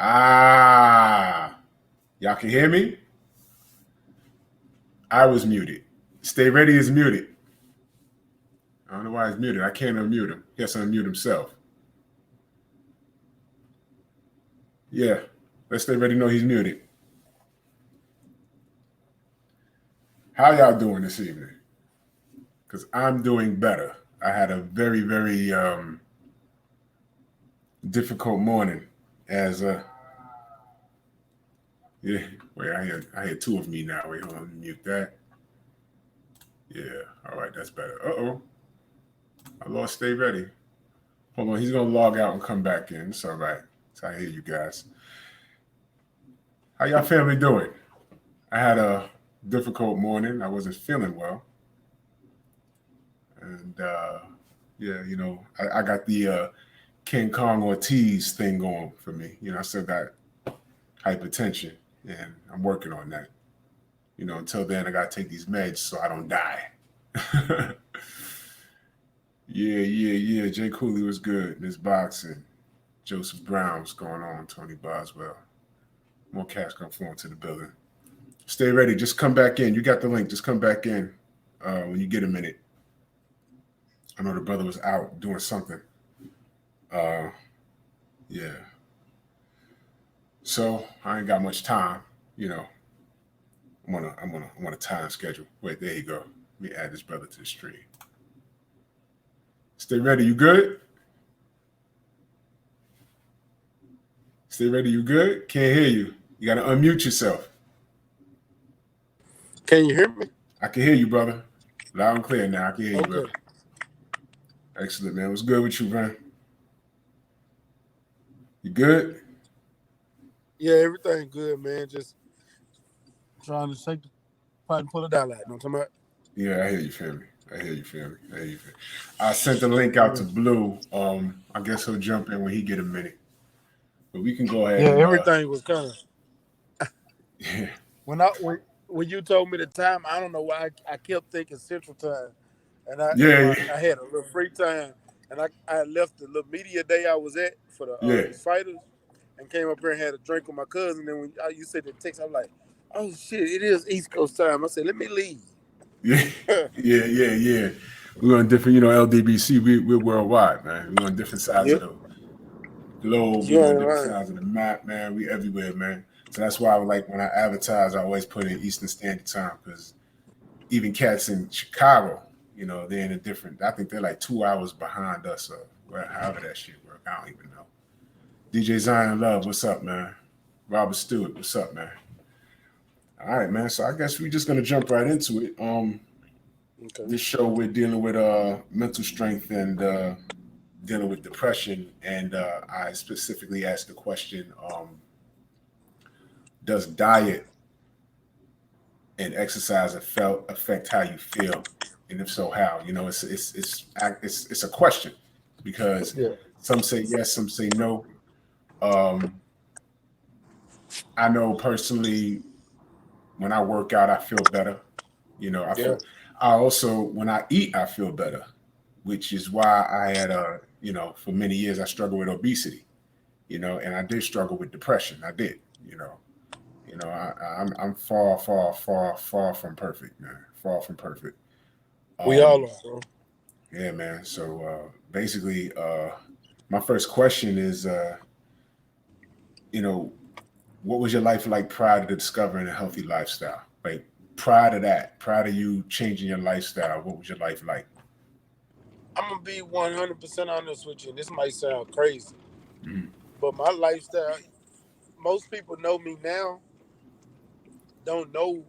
Ah, y'all can hear me? I was muted. Stay ready is muted. I don't know why he's muted. I can't unmute him. He has to unmute himself. Yeah, let's stay ready know he's muted. How y'all doing this evening? Because I'm doing better. I had a very, very difficult morning as yeah. Wait, I hear two of me now. Wait, hold on, mute that. Yeah, all right, that's better. Uh-oh. I lost stay ready. Hold on, he's gonna log out and come back in. It's all right. So I hear you guys. How y'all family doing? I had a difficult morning. I wasn't feeling well. And yeah, I got the King Kong Ortiz thing going for me. I still got hypertension and I'm working on that. Until then I gotta take these meds so I don't die. Yeah. Jay Cooley was good. Miss Boxing. Joseph Brown, what's going on? Tony Boswell. More cats come flowing to the building. Stay ready. Just come back in. You got the link. Just come back in when you get a minute. I know the brother was out doing something. Yeah. So I ain't got much time. I'm on a time schedule. Wait, there you go. Let me add this brother to the stream. Stay ready. You good? Stay ready. You good? Can't hear you. You got to unmute yourself. Can you hear me? I can hear you, brother. Loud and clear now. I can hear you, brother. Excellent, man. What's good with you, man? You good? Yeah, everything good, man. Just trying to shake the pot and pull it down like. You know what I'm talking about? Yeah, I hear you, family. I sent the link out to Blue. I guess he'll jump in when he get a minute. But we can go ahead. Yeah, everything was kind of. Yeah. When you told me the time, I don't know why I kept thinking Central Time, and I had a little free time, and I left the little media day I was at for the fighters, and came up here and had a drink with my cousin. And when you said the text, I'm like, oh shit, it is East Coast time. I said, let me leave. Yeah. We're on different, LDBC. We're worldwide, man. We're on different sides of the globe. We're on different sides of the map, man. We everywhere, man. So that's why when I advertise, I always put in Eastern Standard Time because even cats in Chicago, they're in a different. I think they're like 2 hours behind us, or however that shit work. I don't even know. DJ Zion Love, what's up, man? Robert Stewart, what's up, man? All right, man. So I guess we're just gonna jump right into it. Okay. This show we're dealing with mental strength and dealing with depression, and I specifically asked the question: does diet and exercise affect how you feel, and if so, how? It's a question because some say yes, some say no. I know personally, when I work out, I feel better. I also, when I eat, I feel better, which is why I had for many years I struggled with obesity, and I did struggle with depression. I did, I'm far from perfect, man. Far from perfect. We all are, bro. Yeah, man. So basically, my first question is, what was your life like prior to discovering a healthy lifestyle? Like prior to that, prior to you changing your lifestyle, what was your life like? I'm gonna be 100% honest with you. This might sound crazy, but my lifestyle. Most people know me now. Don't know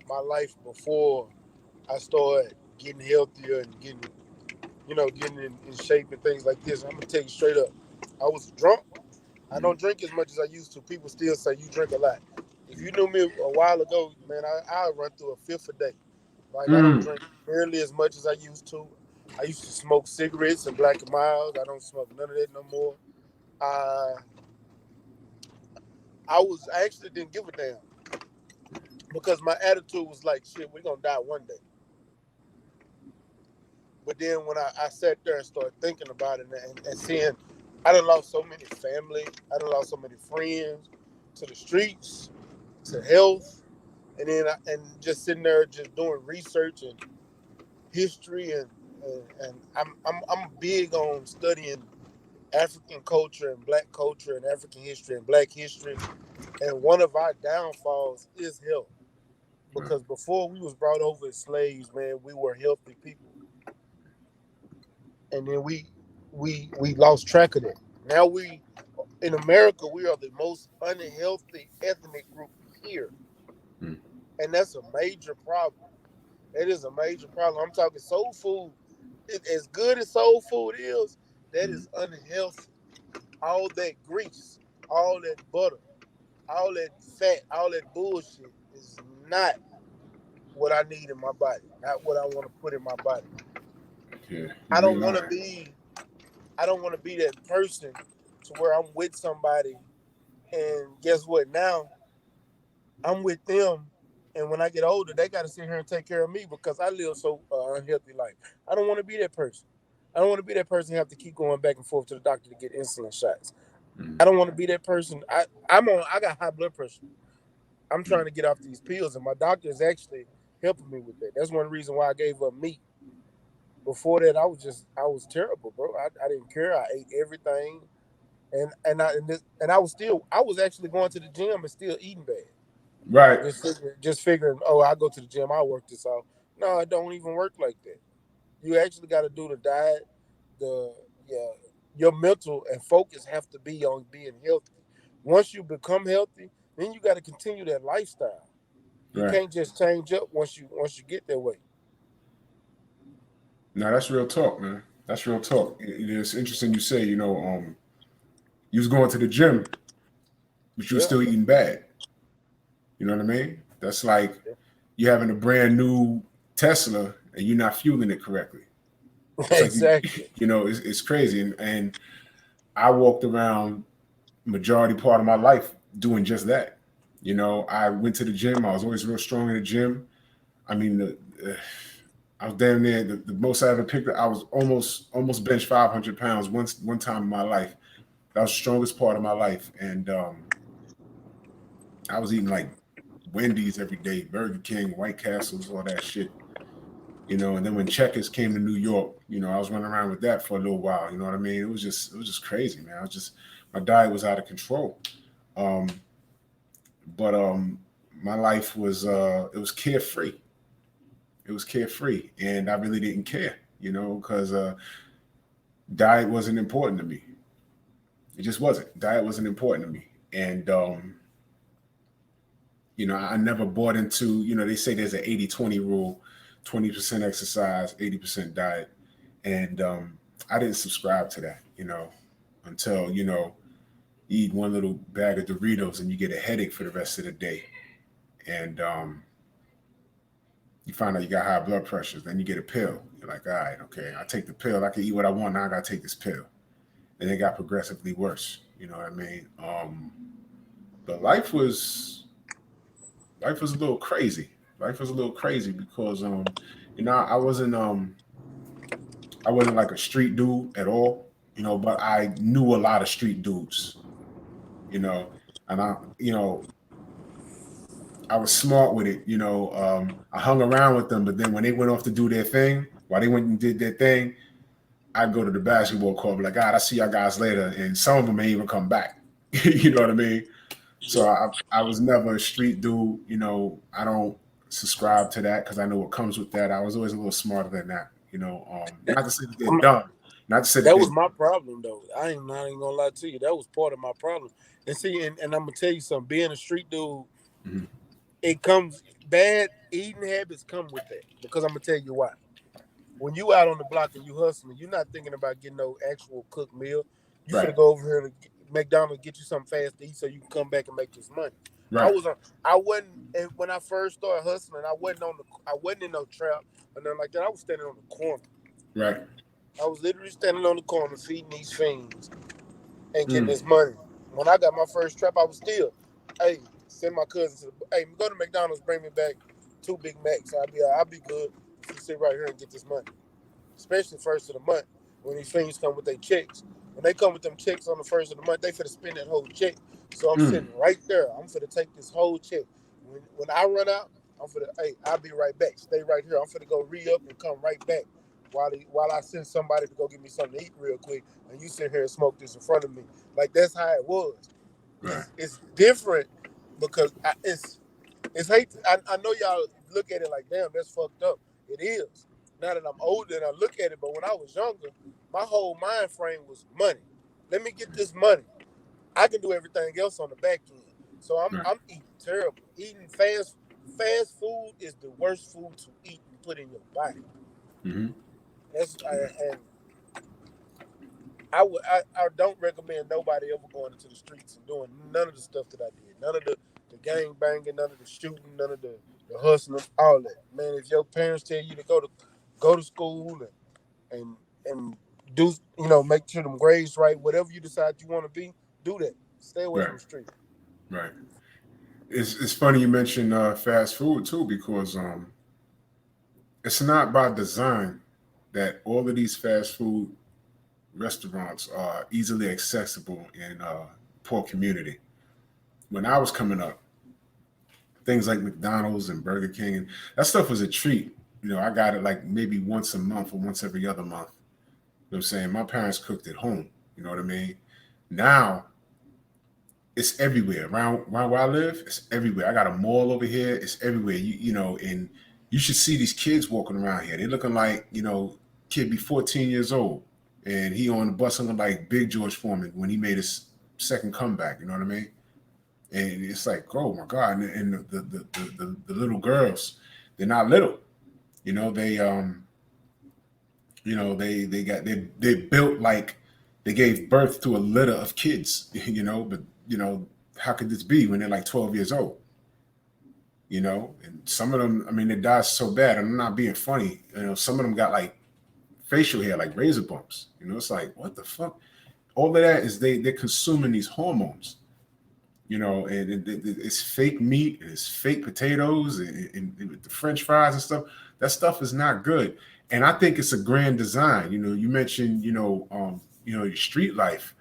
my life before I started getting healthier and getting in shape and things like this. I'm gonna tell you straight up. I was drunk. I don't drink as much as I used to. People still say you drink a lot. If you knew me a while ago, man, I run through a fifth a day. Like I don't drink nearly as much as I used to. I used to smoke cigarettes and Black and Milds. I don't smoke none of that no more. I actually didn't give a damn because my attitude was like, shit, we're gonna die one day. But then when I sat there and started thinking about it and seeing I done lost so many family. I done lost so many friends to the streets, to health, and then and just sitting there just doing research and history and I'm big on studying African culture and Black culture and African history and Black history. And one of our downfalls is health. Right. Because before we was brought over as slaves, man, we were healthy people. And then we lost track of that. Now we in America we are the most unhealthy ethnic group here. Mm. And that's a major problem. It is a major problem. I'm talking soul food. As good as soul food is, that is unhealthy. All that grease, all that butter, all that fat, all that bullshit is not what I need in my body. Not what I want to put in my body. Yeah, I you don't ain't want to lying. be. I don't want to be that person to where I'm with somebody and guess what? Now I'm with them, and when I get older, they got to sit here and take care of me because I live so unhealthy life. I don't want to be that person. I don't want to be that person who have to keep going back and forth to the doctor to get insulin shots. Mm. I don't want to be that person. I got high blood pressure. I'm trying Mm. to get off these pills, and my doctor is actually helping me with that. That's one reason why I gave up meat. Before that, I was terrible, bro. I didn't care. I ate everything, and I was actually going to the gym and still eating bad. Right. Just figuring, oh, I go to the gym, I work this out. No, it don't even work like that. You actually got to do the diet. The yeah, your mental and focus have to be on being healthy. Once you become healthy, then you got to continue that lifestyle. You Right. can't just change up once you get that way. Now that's real talk, man. That's real talk. It's interesting you say, you was going to the gym, but you were Yeah, still eating bad. You know what I mean? That's like you having a brand new Tesla and you're not fueling it correctly. It's like you, exactly. it's crazy. And I walked around majority part of my life doing just that. I went to the gym. I was always real strong in the gym. I mean, I was damn near the most I ever picked up. I was almost bench 500 pounds one time in my life. That was the strongest part of my life, and I was eating like Wendy's every day, Burger King, White Castles, all that shit. And then when Checkers came to New York, I was running around with that for a little while. You know what I mean? It was just crazy, man. My diet was out of control. Um, but my life was it was carefree. It was carefree, and I really didn't care, because diet wasn't important to me. It just wasn't. Diet wasn't important to me, and I never bought into. They say there's an 80-20 rule: 20% exercise, 80% diet, and I didn't subscribe to that. Until you eat one little bag of Doritos and you get a headache for the rest of the day, and you find out you got high blood pressure. Then you get a pill. You're like, all right, okay, I take the pill. I can eat what I want. Now I got to take this pill. And it got progressively worse. You know what I mean? But life was a little crazy. Life was a little crazy because I wasn't like a street dude at all. But I knew a lot of street dudes. You know, and I was smart with it. I hung around with them, but then when they went off to do their thing, while they went and did their thing, I'd go to the basketball court, be like, God, I see y'all guys later. And some of them may even come back. You know what I mean? So Yeah. I was never a street dude. I don't subscribe to that because I know what comes with that. I was always a little smarter than that. That, Not to say that they're I'm- dumb. Not to say that that they're was my problem though. I ain't gonna lie to you. That was part of my problem. And see, and I'm gonna tell you something. Being a street dude, Mhm. it comes bad eating habits come with that. Because I'm gonna tell you why. When you out on the block and you hustling, you're not thinking about getting no actual cooked meal. You Right, finna go over here to McDonald's get you something fast to eat so you can come back and make this money. I right, was on. I wasn't and when I first started hustling. I wasn't in no trap or nothing like that. I was standing on the corner. right. I was literally standing on the corner feeding these fiends and getting Mm. this money. When I got my first trap, I was still, hey, send my cousins to hey, go to McDonald's, bring me back 2 Big Macs. I'll be good if you sit right here and get this money. Especially first of the month when these fiends come with their checks. when they come with them checks on the first of the month, they finna spend that whole check. So I'm sitting right there. I'm finna take this whole check. When I run out, I'm finna, hey, I'll be right back. Stay right here. I'm finna go re-up and come right back while I send somebody to go get me something to eat real quick, and you sit here and smoke this in front of me. Like, that's how it was. Right. It's different because it's hate. I know y'all look at it like, damn, that's fucked up. It is. Now that I'm older and I look at it, but when I was younger, my whole mind frame was money. Let me get this money. I can do everything else on the back end. So I'm eating terrible. Eating fast food is the worst food to eat and put in your body. Mm-hmm. And I don't recommend nobody ever going into the streets and doing none of the stuff that I did. None of the gang banging, none of the shooting, none of the hustling, all that. Man, if your parents tell you to go to school and do, make sure them grades right, whatever you decide you want to be, do that. Stay away from the street. Right. It's funny you mentioned fast food too, because it's not by design that all of these fast food restaurants are easily accessible in poor community. When I was coming up, things like McDonald's and Burger King and that stuff was a treat. I got it like maybe once a month or once every other month. You know what I'm saying? My parents cooked at home. You know what I mean? Now it's everywhere. Around where I live, it's everywhere. I got a mall over here. It's everywhere. And you should see these kids walking around here. They're looking like, kid be 14 years old. And he on the bus looking like Big George Foreman when he made his second comeback. You know what I mean? And it's like, oh my God. And the little girls, they're not little. They built like they gave birth to a litter of kids, but how could this be when they're like 12 years old? And some of them, I mean, they die so bad. I'm not being funny. Some of them got like facial hair, like razor bumps. It's like, what the fuck? All of that is they're consuming these hormones, and it's fake meat, and it's fake potatoes, and the French fries and stuff. That stuff is not good. And I think it's a grand design. You mentioned, your street life.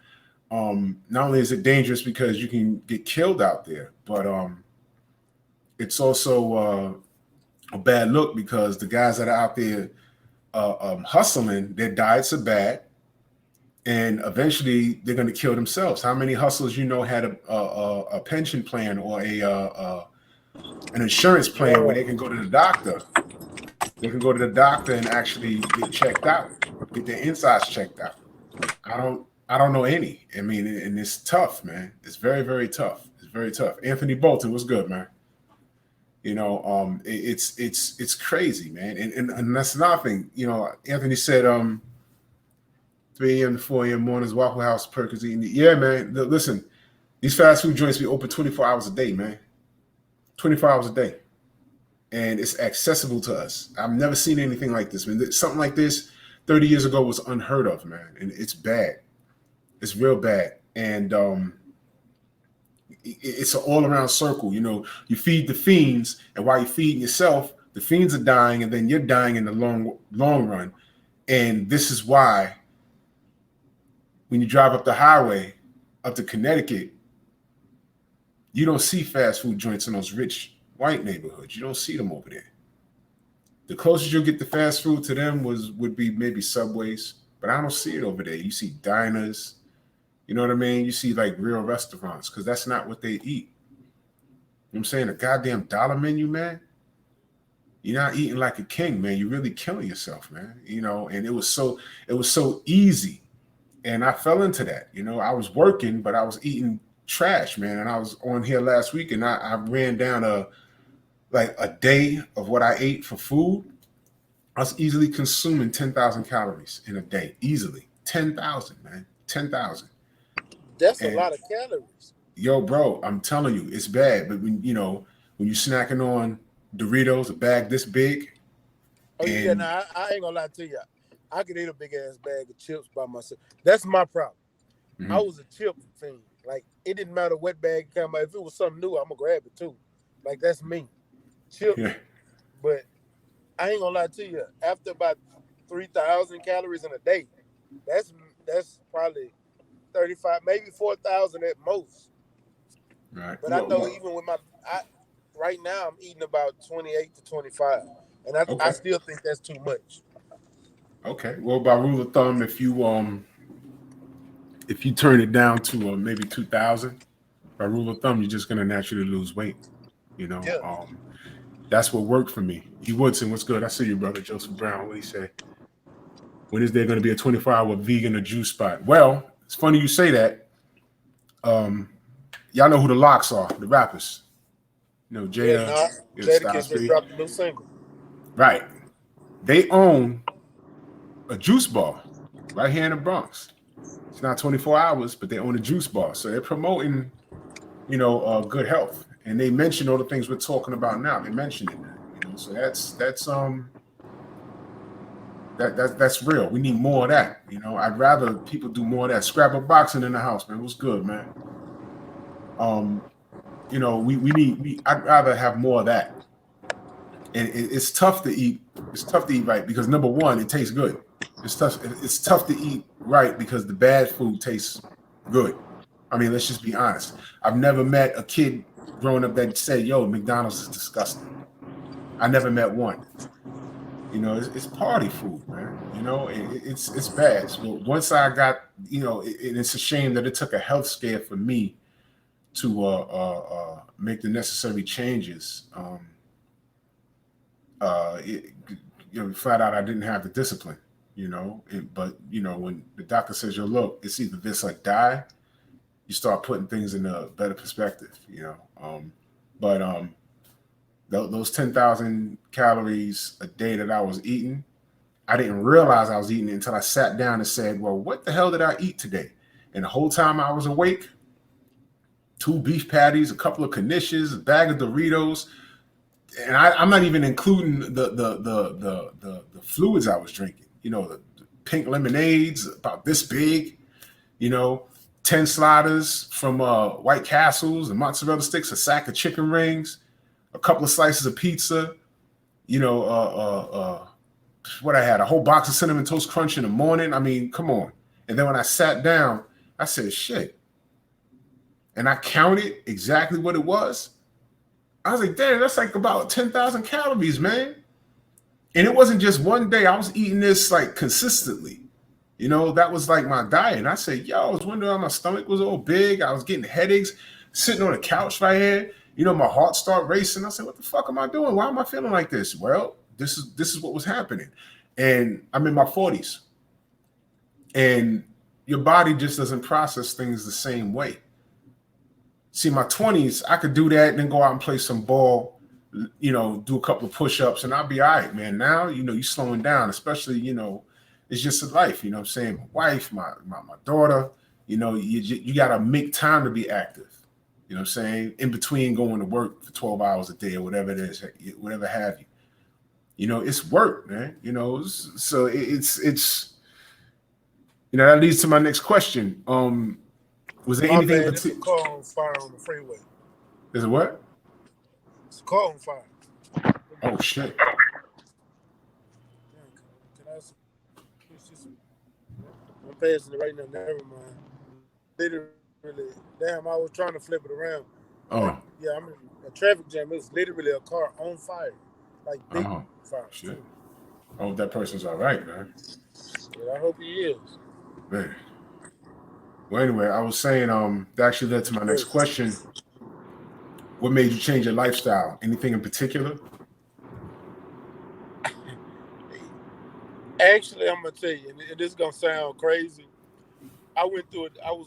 Not only is it dangerous because you can get killed out there, but it's also a bad look because the guys that are out there hustling, their diets are bad, and eventually they're going to kill themselves. How many hustlers had a pension plan or an insurance plan where they can go to the doctor? They can go to the doctor and actually get checked out, get their insides checked out. I don't know any. I mean, and it's tough, man. It's very, very tough. It's very tough. Anthony Bolton, what's good, man? It's crazy, man. And that's another thing. Anthony said 3 a.m. to 4 a.m. mornings, Waffle House, Perkins eating. Yeah, man. Listen, these fast food joints be open 24 hours a day, man. 24 hours a day. And it's accessible to us. I've never seen anything like this, man. Something like this 30 years ago was unheard of, man. And it's bad. It's real bad. And it's an all-around circle. You feed the fiends, and while you're feeding yourself, the fiends are dying, and then you're dying in the long run. And this is why when you drive up the highway up to Connecticut, you don't see fast food joints in those rich white neighborhoods. You don't see them over there. The closest you'll get to fast food to them would be maybe Subways, but I don't see it over there. You see diners, you know what I mean? You see like real restaurants, because that's not what they eat. You know what I'm saying? A goddamn dollar menu, man. You're not eating like a king, man. You're really killing yourself, man. And it was so easy. And I fell into that. I was working, but I was eating trash, man. And I was on here last week, and I ran down a day of what I ate for food. I was easily consuming 10,000 calories in a day. Easily. 10,000, man. 10,000. That's a lot of calories. Yo, bro, I'm telling you, it's bad. But when you're snacking on Doritos, a bag this big. Oh, yeah, now I ain't gonna lie to you. I could eat a big ass bag of chips by myself. That's my problem. Mm-hmm. I was a chip fiend. Like, it didn't matter what bag came out. If it was something new, I'm gonna grab it too. Like, that's me. Chips. Yeah. But I ain't gonna lie to you. After about 3,000 calories in a day, that's probably 35, maybe 4,000 at most. Right. But I know even with right now I'm eating about 28 to 25, and I still think that's too much. Okay. Well, by rule of thumb, if you turn it down to maybe 2,000, by rule of thumb, you're just gonna naturally lose weight. You know, Yeah. That's what worked for me. E. Woodson, what's good? I see you, brother. Joseph Brown, what do you say? When is there going to be a 24-hour vegan or juice spot? Well, it's funny you say that. Y'all know who the Locks are, the rappers. You know, Yeah, Jada, nah. Jadakiss Styles just P. dropped a new single. Right. They own a juice bar right here in the Bronx. It's not 24 hours, but they own a juice bar. So they're promoting, good health. And they mention all the things we're talking about now. They mentioned that, so that's real. We need more of that. I'd rather people do more of that. Scrabble boxing in the house, man. What's good, man? I'd rather have more of that. And it's tough to eat. It's tough to eat right because number one, it tastes good. It's tough to eat right because the bad food tastes good. I mean, let's just be honest. I've never met a kid growing up that said, "Yo, McDonald's is disgusting." I never met one. It's party food, man. It's bad. So once I got, it's a shame that it took a health scare for me to make the necessary changes. Flat out, I didn't have the discipline. But when the doctor says, "Yo, look, it's either this or die," you start putting things in a better perspective. But those 10,000 calories a day that I was eating, I didn't realize I was eating it until I sat down and said, "Well, what the hell did I eat today?" And the whole time I was awake, 2 beef patties, a couple of knishes, a bag of Doritos, and I'm not even including the fluids I was drinking. The pink lemonades about this big, 10 sliders from White Castles and mozzarella sticks, a sack of chicken rings, a couple of slices of pizza, what I had, a whole box of Cinnamon Toast Crunch in the morning. I mean, come on. And then when I sat down, I said, shit. And I counted exactly what it was. I was like, damn, that's like about 10,000 calories, man. And it wasn't just one day. I was eating this like consistently. That was like my diet. And I said, yo, I was wondering why my stomach was all big. I was getting headaches, sitting on the couch right here. My heart started racing. I said, what the fuck am I doing? Why am I feeling like this? Well, this is what was happening. And I'm in my 40s. And your body just doesn't process things the same way. See, my 20s, I could do that and then go out and play some ball, do a couple of push-ups, and I'll be all right, man. Now, you're slowing down, especially, it's just a life, what I'm saying? My wife, my daughter, you got to make time to be active, what I'm saying? In between going to work for 12 hours a day or whatever it is, whatever have you. It's work, man, so it's that leads to my next question. Was there anything in It's a car on fire on the freeway. Is it what? It's a car on fire. Oh shit. Can I I'm passing it right now. Never mind. Literally, damn, I was trying to flip it around. Oh. Yeah, I'm in a traffic jam. It's literally a car on fire. Like big fire. Shit. I hope that person's all right, man. Yeah, I hope he is. Man. Well, anyway, I was saying, that actually led to my next question. What made you change your lifestyle? Anything in particular? Actually, I'm gonna tell you, and this is gonna sound crazy. I was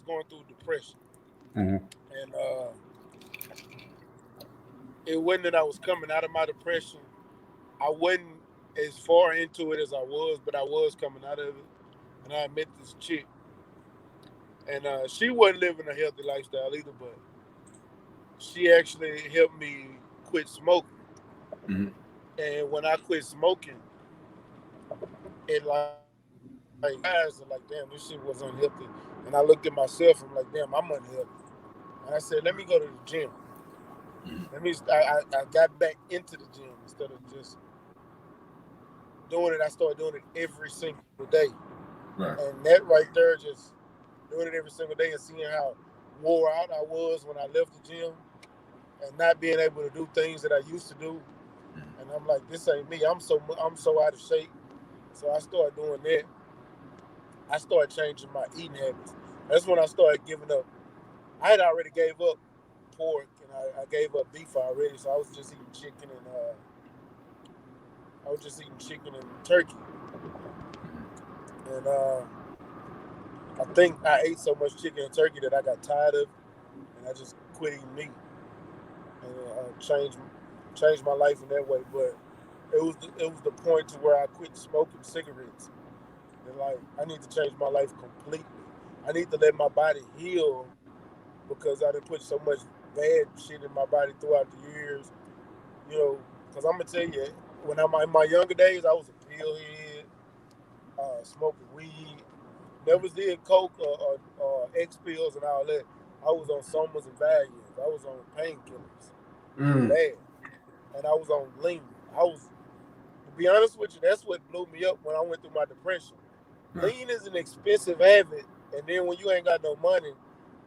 going through depression, and it wasn't that I was coming out of my depression. I wasn't as far into it as I was, but I was coming out of it. And I met this chick, and she wasn't living a healthy lifestyle either, but she actually helped me quit smoking. And when I quit smoking, it like eyes are like, damn, this shit was unhealthy. And I looked at myself and I'm like, damn, I'm unhealthy. And I said, let me go to the gym. I got back into the gym instead of just doing it. I started doing it every single day. Right. And that right there just doing it every single day and seeing how wore out I was when I left the gym and not being able to do things that I used to do. And I'm like, this ain't me. I'm so out of shape. So I started doing that. I started changing my eating habits. That's when I started giving up. I had already gave up pork and I gave up beef already, so I was just eating chicken and turkey. And I think I ate so much chicken and turkey that I got tired of it, and I just quit eating meat and changed my life in that way. But it was the point to where I quit smoking cigarettes, and like I need to change my life completely. I need to let my body heal because I done put so much bad shit in my body throughout the years. You know, because I'm gonna tell you, when I'm in my younger days, I was a pill head, smoking weed. Never did coke or X pills and all that. I was on Somas and Valiums. I was on painkillers, bad, and I was on lean. To be honest with you, that's what blew me up when I went through my depression. Lean is an expensive habit, and then when you ain't got no money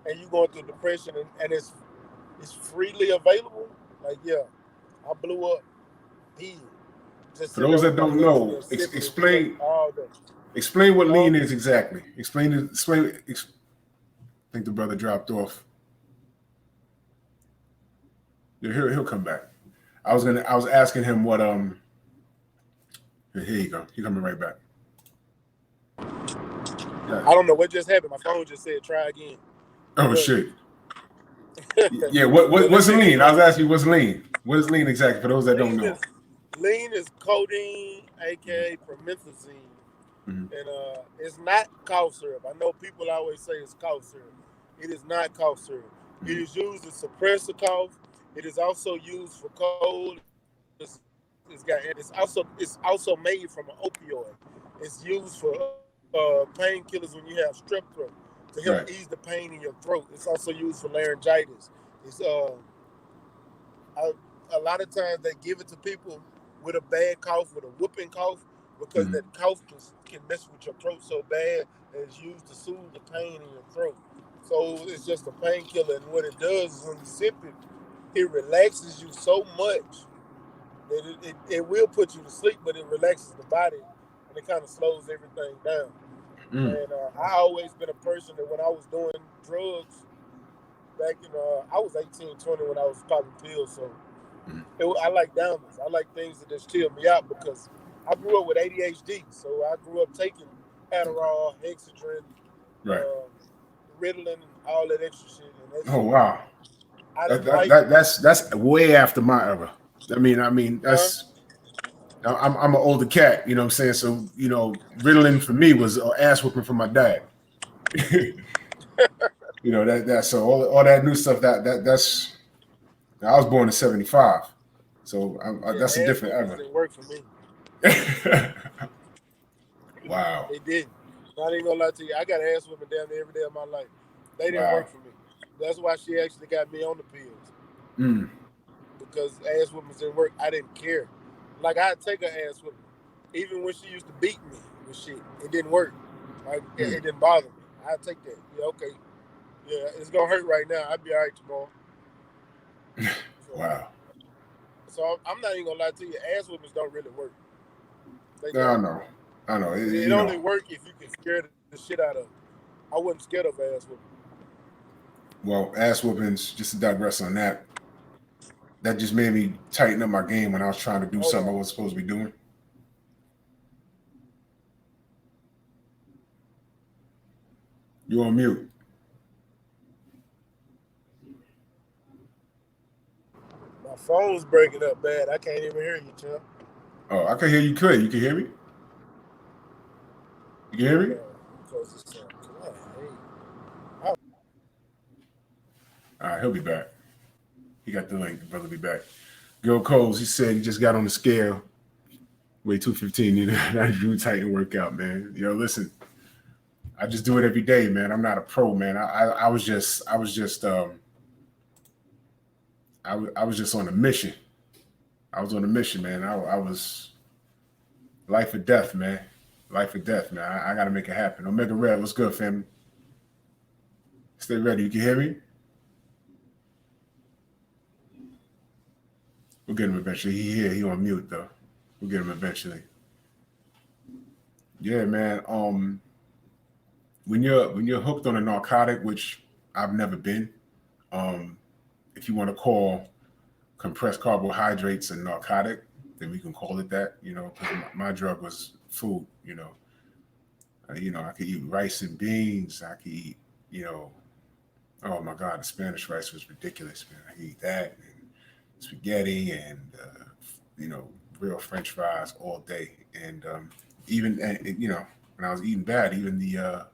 and you going through depression and it's freely available, like yeah, I blew up big. Just For those that don't know, explain what lean is exactly. Explain it. I think the brother dropped off. Yeah, he'll come back. I was asking him what Here you go. He's coming right back. Yeah. I don't know what just happened. My phone just said try again. Oh shit. Yeah. What's lean? I was asking you what's lean. What is lean exactly for those that don't know? Lean is codeine, aka promethazine, and it's not cough syrup. I know people always say it's cough syrup. It is not cough syrup. It is used to suppress the cough. It is also used for cold. It's also made from an opioid. It's used for painkillers when you have strep throat to help ease the pain in your throat. It's also used for laryngitis. It's a lot of times they give it to people with a bad cough, with a whooping cough, because that cough can mess with your throat so bad that it's used to soothe the pain in your throat. So it's just a painkiller, and what it does is when you sip it, it relaxes you so much that it will put you to sleep, but it relaxes the body and it kind of slows everything down. And I always been a person that when I was doing drugs back in, I was 18, 20 when I was popping pills, so I like downers. I like things that just chill me out because I grew up with ADHD, so I grew up taking Adderall, Excedrin, Ritalin, and all that extra shit. And wow. That's way after my era. I mean that's I'm an older cat, you know what I'm saying? So, you know, Ritalin for me was ass whooping from my dad. You know, that so all that new stuff that's I was born in 75. So that's a different era. Didn't work for me. Wow. They didn't. Not even gonna lie to you. I got ass whipping down there every day of my life. They didn't work for me. That's why she actually got me on the pills. Because ass whippings didn't work. I didn't care. Like I'd take her ass whipping. Even when she used to beat me with shit, it didn't work. Like it didn't bother me. I'd take that. Yeah, okay. Yeah, it's gonna hurt right now. I'll be all right tomorrow. Wow. So I'm not even gonna lie to you. Ass whippings don't really work. I know. It only work if you can scare the shit out of them. I wasn't scared of ass whooping. Well, ass whoopings, just to digress on that, that just made me tighten up my game when I was trying to do something I wasn't supposed to be doing. You're on mute. My phone's breaking up bad. I can't even hear you, Tim. Oh, I can hear you clear. You can hear me? You can hear me? All right, he'll be back. He got the link. The brother will be back. Gil Coles, he said he just got on the scale. Weigh 215. You know, that Drew Titan workout, man. You know, listen, I just do it every day, man. I'm not a pro, man. I was just on a mission. I was on a mission, man. I was life or death, man. Life or death, man. I got to make it happen. Omega Red, what's good, family? Stay ready. You can hear me? We'll get him eventually. He here. He on mute though. We'll get him eventually. Yeah, man. When you're hooked on a narcotic, which I've never been, um, if you want to call compressed carbohydrates a narcotic, then we can call it that. Because my drug was food. I could eat rice and beans. I could eat, you know, oh my God, the Spanish rice was ridiculous, man. I could eat that and spaghetti and you know, real French fries all day. And even when I was eating bad, even the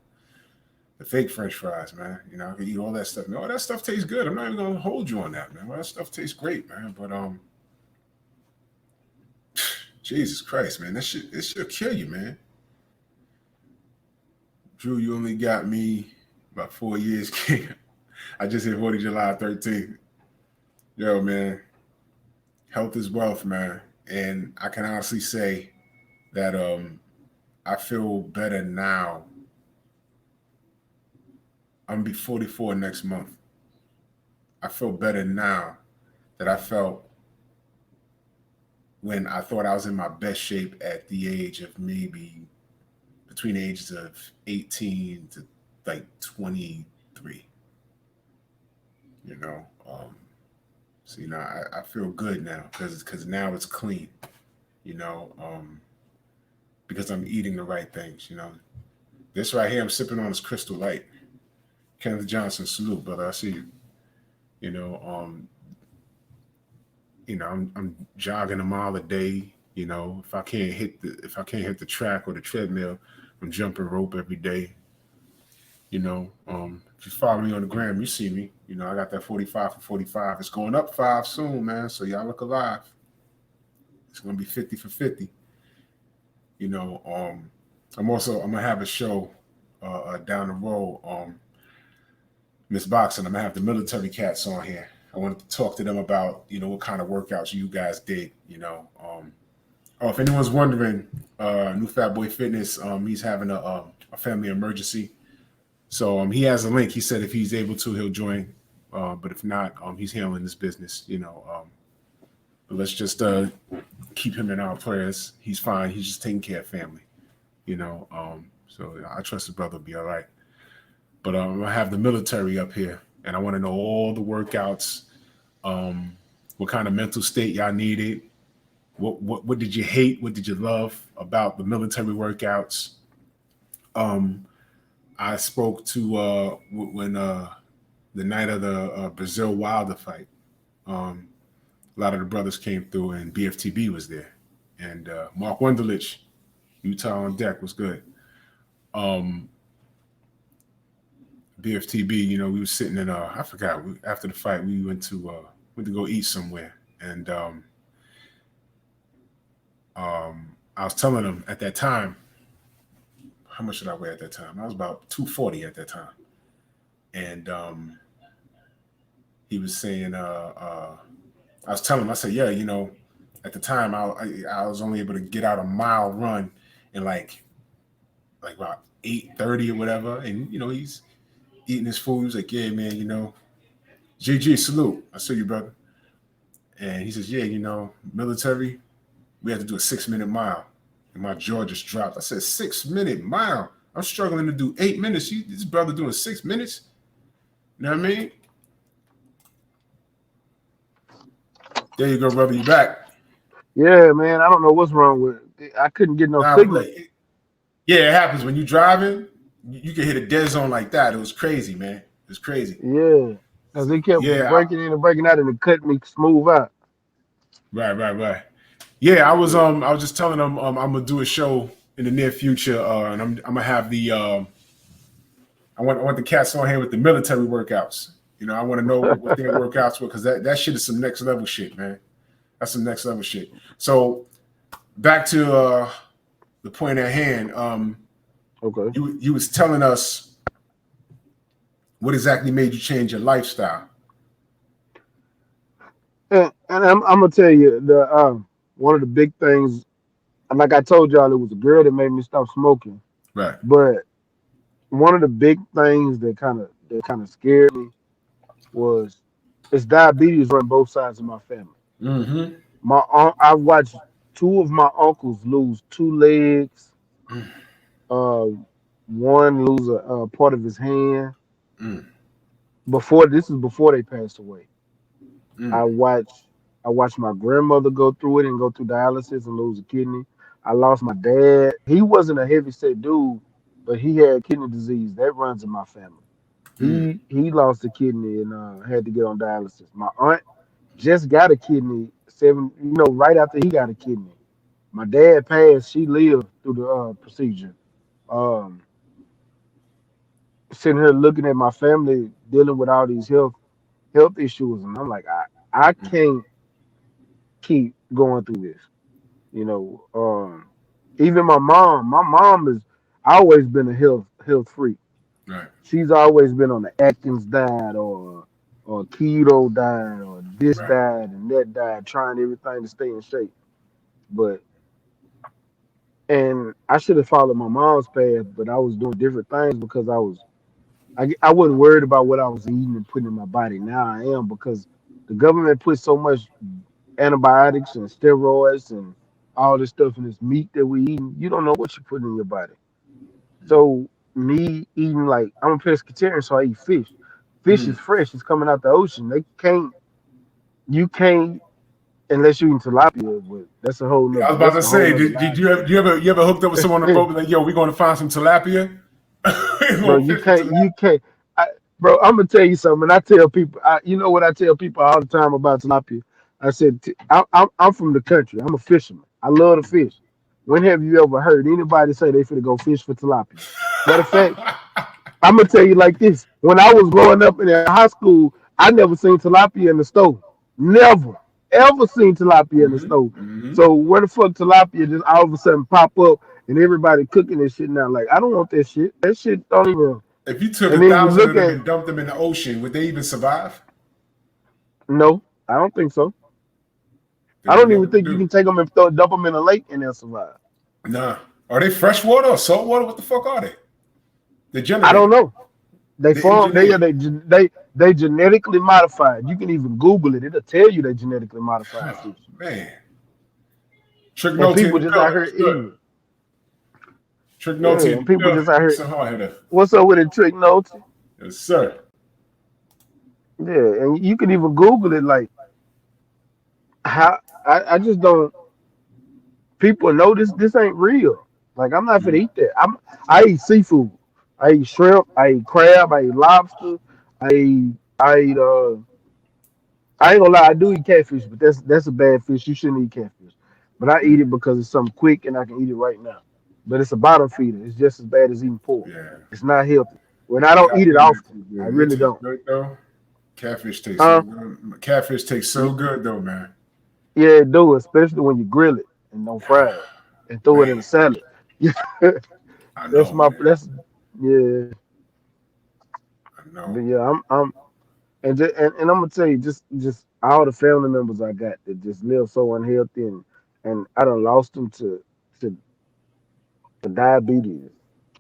fake French fries, man. I could eat all that stuff. No, that stuff tastes good. I'm not even gonna hold you on that, man. Well, that stuff tastes great, man. But Jesus Christ, man, it should kill you, man. Drew, you only got me about 4 years, King. I just hit 40 July 13th. Yo, man, health is wealth, man. And I can honestly say that I feel better now. I'm gonna be 44 next month. I feel better now that I felt when I thought I was in my best shape at the age of maybe between the ages of 18 to like 23. You know, so I feel good now because now it's clean. You know, because I'm eating the right things. This right here I'm sipping on is Crystal Light. Kenneth Johnson, salute, brother. I see you. You know, I'm jogging a mile a day. If I can't hit the track or the treadmill, I'm jumping rope every day. If you follow me on the gram, you see me. I got that 45 for 45. It's going up 5 soon, man. So y'all look alive. It's gonna be 50 for 50. I'm gonna have a show down the road. Miss Boxing, I'm gonna have the military cats on here. I wanted to talk to them about, what kind of workouts you guys did. If anyone's wondering, New Fat Boy Fitness, he's having a family emergency. So he has a link. He said if he's able to, he'll join. But if not, he's handling this business. But let's just keep him in our prayers. He's fine. He's just taking care of family. So I trust his brother will be all right. But I'm gonna have the military up here, and I want to know all the workouts. What kind of mental state y'all needed? What did you hate? What did you love about the military workouts? I spoke to when the night of the Brazil Wilder fight. A lot of the brothers came through, and BFTB was there, and Mark Wunderlich, Utah on deck, was good. BFTB, we were sitting in I forgot. After the fight, we went to go eat somewhere, and I was telling him at that time, how much did I weigh at that time? I was about 240 at that time, and he was saying, I was telling him, I said, yeah, at the time I was only able to get out a mile run in like about 8:30 or whatever, and he's eating his food. He was like, yeah, man, GG, salute. I see you, brother. And he says, yeah, military, we had to do a 6-minute mile. And my jaw just dropped. I said, 6-minute mile? I'm struggling to do 8 minutes. This brother doing 6 minutes? You know what I mean? There you go, brother. You back. Yeah, man. I don't know what's wrong with it. I couldn't get no signal. Yeah, it happens when you're driving. You can hit a dead zone like that. It was crazy, man. It was crazy. Yeah, because they kept breaking in and breaking out, and it cut me smooth out. Right. Yeah, I was just telling them I'm gonna do a show in the near future, and I'm gonna have the I want the cats on here with the military workouts. I want to know what their workouts were, because that shit is some next level shit, man. That's some next level shit. So back to the point at hand. Okay. You was telling us what exactly made you change your lifestyle. And I'm gonna tell you the one of the big things, and like I told y'all, it was a girl that made me stop smoking. Right. But one of the big things that kind of that kind of scared me was it's diabetes run both sides of my family. Mm-hmm. I watched two of my uncles lose two legs. Uh, one lose a part of his hand. Mm-hmm. Before this is before they passed away. I Mm-hmm. watched I watched my grandmother go through it and go through dialysis and lose a kidney. I lost my dad. He wasn't a heavy set dude, but he had kidney disease that runs in my family. He lost a kidney and had to get on dialysis. My aunt just got a kidney right after he got a kidney. My dad passed. She lived through the procedure. Um, Sitting here looking at my family dealing with all these health issues, and I'm like, I can't keep going through this. You know, even my mom is always been a health freak. Right. She's always been on the Atkins diet or keto diet or this Right. diet and that diet, trying everything to stay in shape. But and I should have followed my mom's path, but I was doing different things because I wasn't worried about what I was eating and putting in my body. Now I am because the government puts so much antibiotics and steroids and all this stuff in this meat that we eat. You don't know what you put in your body. So me eating like I'm a pescatarian, so I eat fish. Fish Mm. is fresh. It's coming out the ocean. You can't unless you eat tilapia, but that's a whole I nother. was about That's to a whole say, nother did you ever hooked up with someone on the boat like, yo, we going to find some tilapia? We bro. gonna fish for tilapia. You can't. Bro, I'm gonna tell you something. I tell people, you know what I tell people all the time about tilapia. I said, I'm from the country. I'm a fisherman. I love to fish. When have you ever heard anybody say they finna go fish for tilapia? Matter of fact, I'm gonna tell you like this. When I was growing up in high school, I never seen tilapia in the stove. Never, ever seen tilapia in the Mm-hmm. stove. Mm-hmm. So where the fuck tilapia just all of a sudden pop up and everybody cooking this shit now? Like I don't want that shit. That shit don't even. If you took And a then you thousand look of them at and dumped them in the ocean, would they even survive? no, I don't think so. They I would don't even never think you do. can take them and dump them in a lake and they'll survive. Nah. Are they freshwater or saltwater? What the fuck are they? They're I don't generated. know. They They're form engineered. they genetically modified. You can even Google it. It'll tell you they genetically modified Oh, fish. man. Trick And Noty in people the just out building. here What's good? eating it. Trick Noty Yeah, in and the people building. just out here. What's up, Heather? What's up with it, trick notes? Yes, sir. Yeah, and you can even Google it. Like how I just don't. People know this ain't real. Like I'm not gonna Mm. eat that. I eat seafood. I eat shrimp. I eat crab. I eat lobster. I eat I ain't gonna lie, I do eat catfish, but that's a bad fish. You shouldn't eat catfish. But I eat Mm. it because it's something quick and I can eat it right now. But it's a bottom feeder. It's just as bad as eating pork. Yeah. It's not healthy. When I don't eat it Goddamn, often, I it really tastes don't. good though. Catfish tastes so Huh? good. Catfish tastes so good though, man. Yeah, it do, especially when you grill it and don't fry it and throw it in Man, a salad. I know, man. That's yeah. I But know. yeah, I'm and I'm gonna tell you just all the family members I got that just live so unhealthy and I done lost them to to diabetes,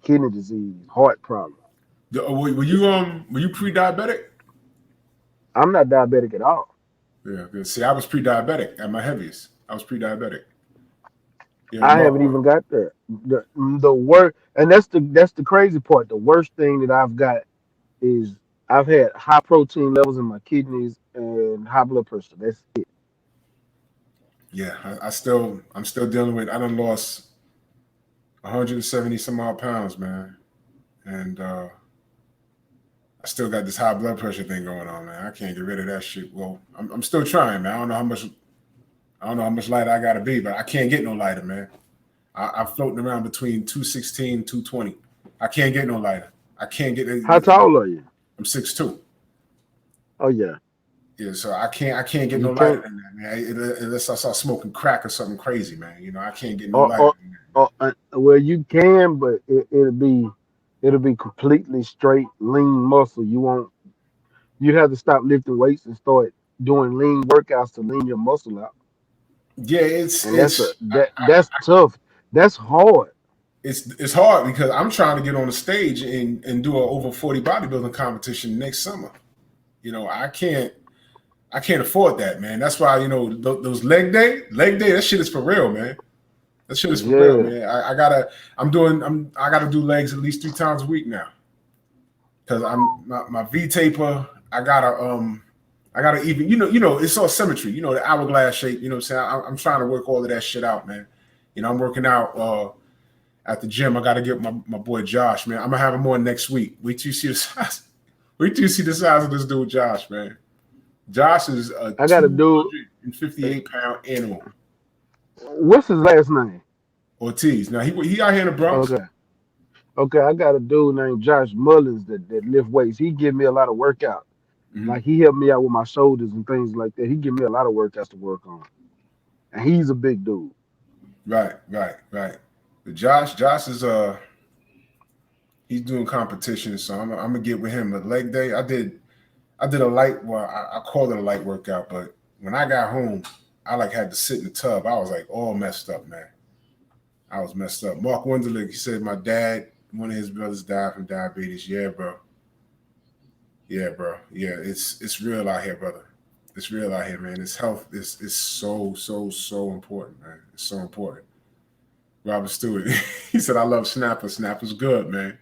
kidney disease, heart problems. It's Were you pre-diabetic? I'm not diabetic at all. Yeah. Good. See, I was pre-diabetic at my heaviest. I was pre-diabetic. Yeah, I haven't even got there. The worst, and that's the crazy part. The worst thing that I've got is I've had high protein levels in my kidneys and high blood pressure. That's it. yeah. I'm still dealing with. I done lost 170 some odd pounds, man, and I still got this high blood pressure thing going on, man. I can't get rid of that shit. Well, I'm still trying, man. I don't know how much lighter I gotta be, but I can't get no lighter, man. I'm floating around between 216, 220. I can't get no lighter. I can't get How it. tall are you? I'm 6'2". Oh yeah, Yeah, so I can't get no you lighter can't. than that, man. Unless I start smoking crack or something crazy, man. I can't get no Or, lighter or, than that. well, you can, but it'll be completely straight lean muscle. You won't. You'd have to stop lifting weights and start doing lean workouts to lean your muscle out. Yeah, And that's tough. That's hard. it's hard because I'm trying to get on the stage and do an over 40 bodybuilding competition next summer. You know, I can't afford that, man. That's why, you know, those leg day, that shit is for real, man. That shit is for real, man. I gotta do legs at least 3 times a week now. Cause my V taper, I gotta even, you know, it's all symmetry, you know, the hourglass shape, you know what I'm saying? I'm trying to work all of that shit out, man. You know, I'm working out at the gym. I gotta get my boy Josh, man. I'm gonna have him on next week. Wait till you see the size. Wait till you see the size of this dude, Josh, man. Josh is a I got a dude. 258-pound animal. What's his last name? Ortiz. Now he out here in the Bronx. Okay. I got a dude named Josh Mullins that lift weights. He give me a lot of workout. Mm-hmm. Like he helped me out with my shoulders and things like that. He give me a lot of workouts to work on. And he's a big dude. Right. But Josh is he's doing competition, so I'm gonna get with him. But leg day, I did a light. Well, I called it a light workout, but when I got home, I had to sit in the tub. I was all messed up, man. I was messed up. Mark Wunderlich, he said my dad, one of his brothers died from diabetes. Yeah, bro. Yeah, it's real out here, brother. It's real out here, man. It's health is so important, man. It's so important. Robert Stewart, he said, I love Snapper. Snapper's good, man.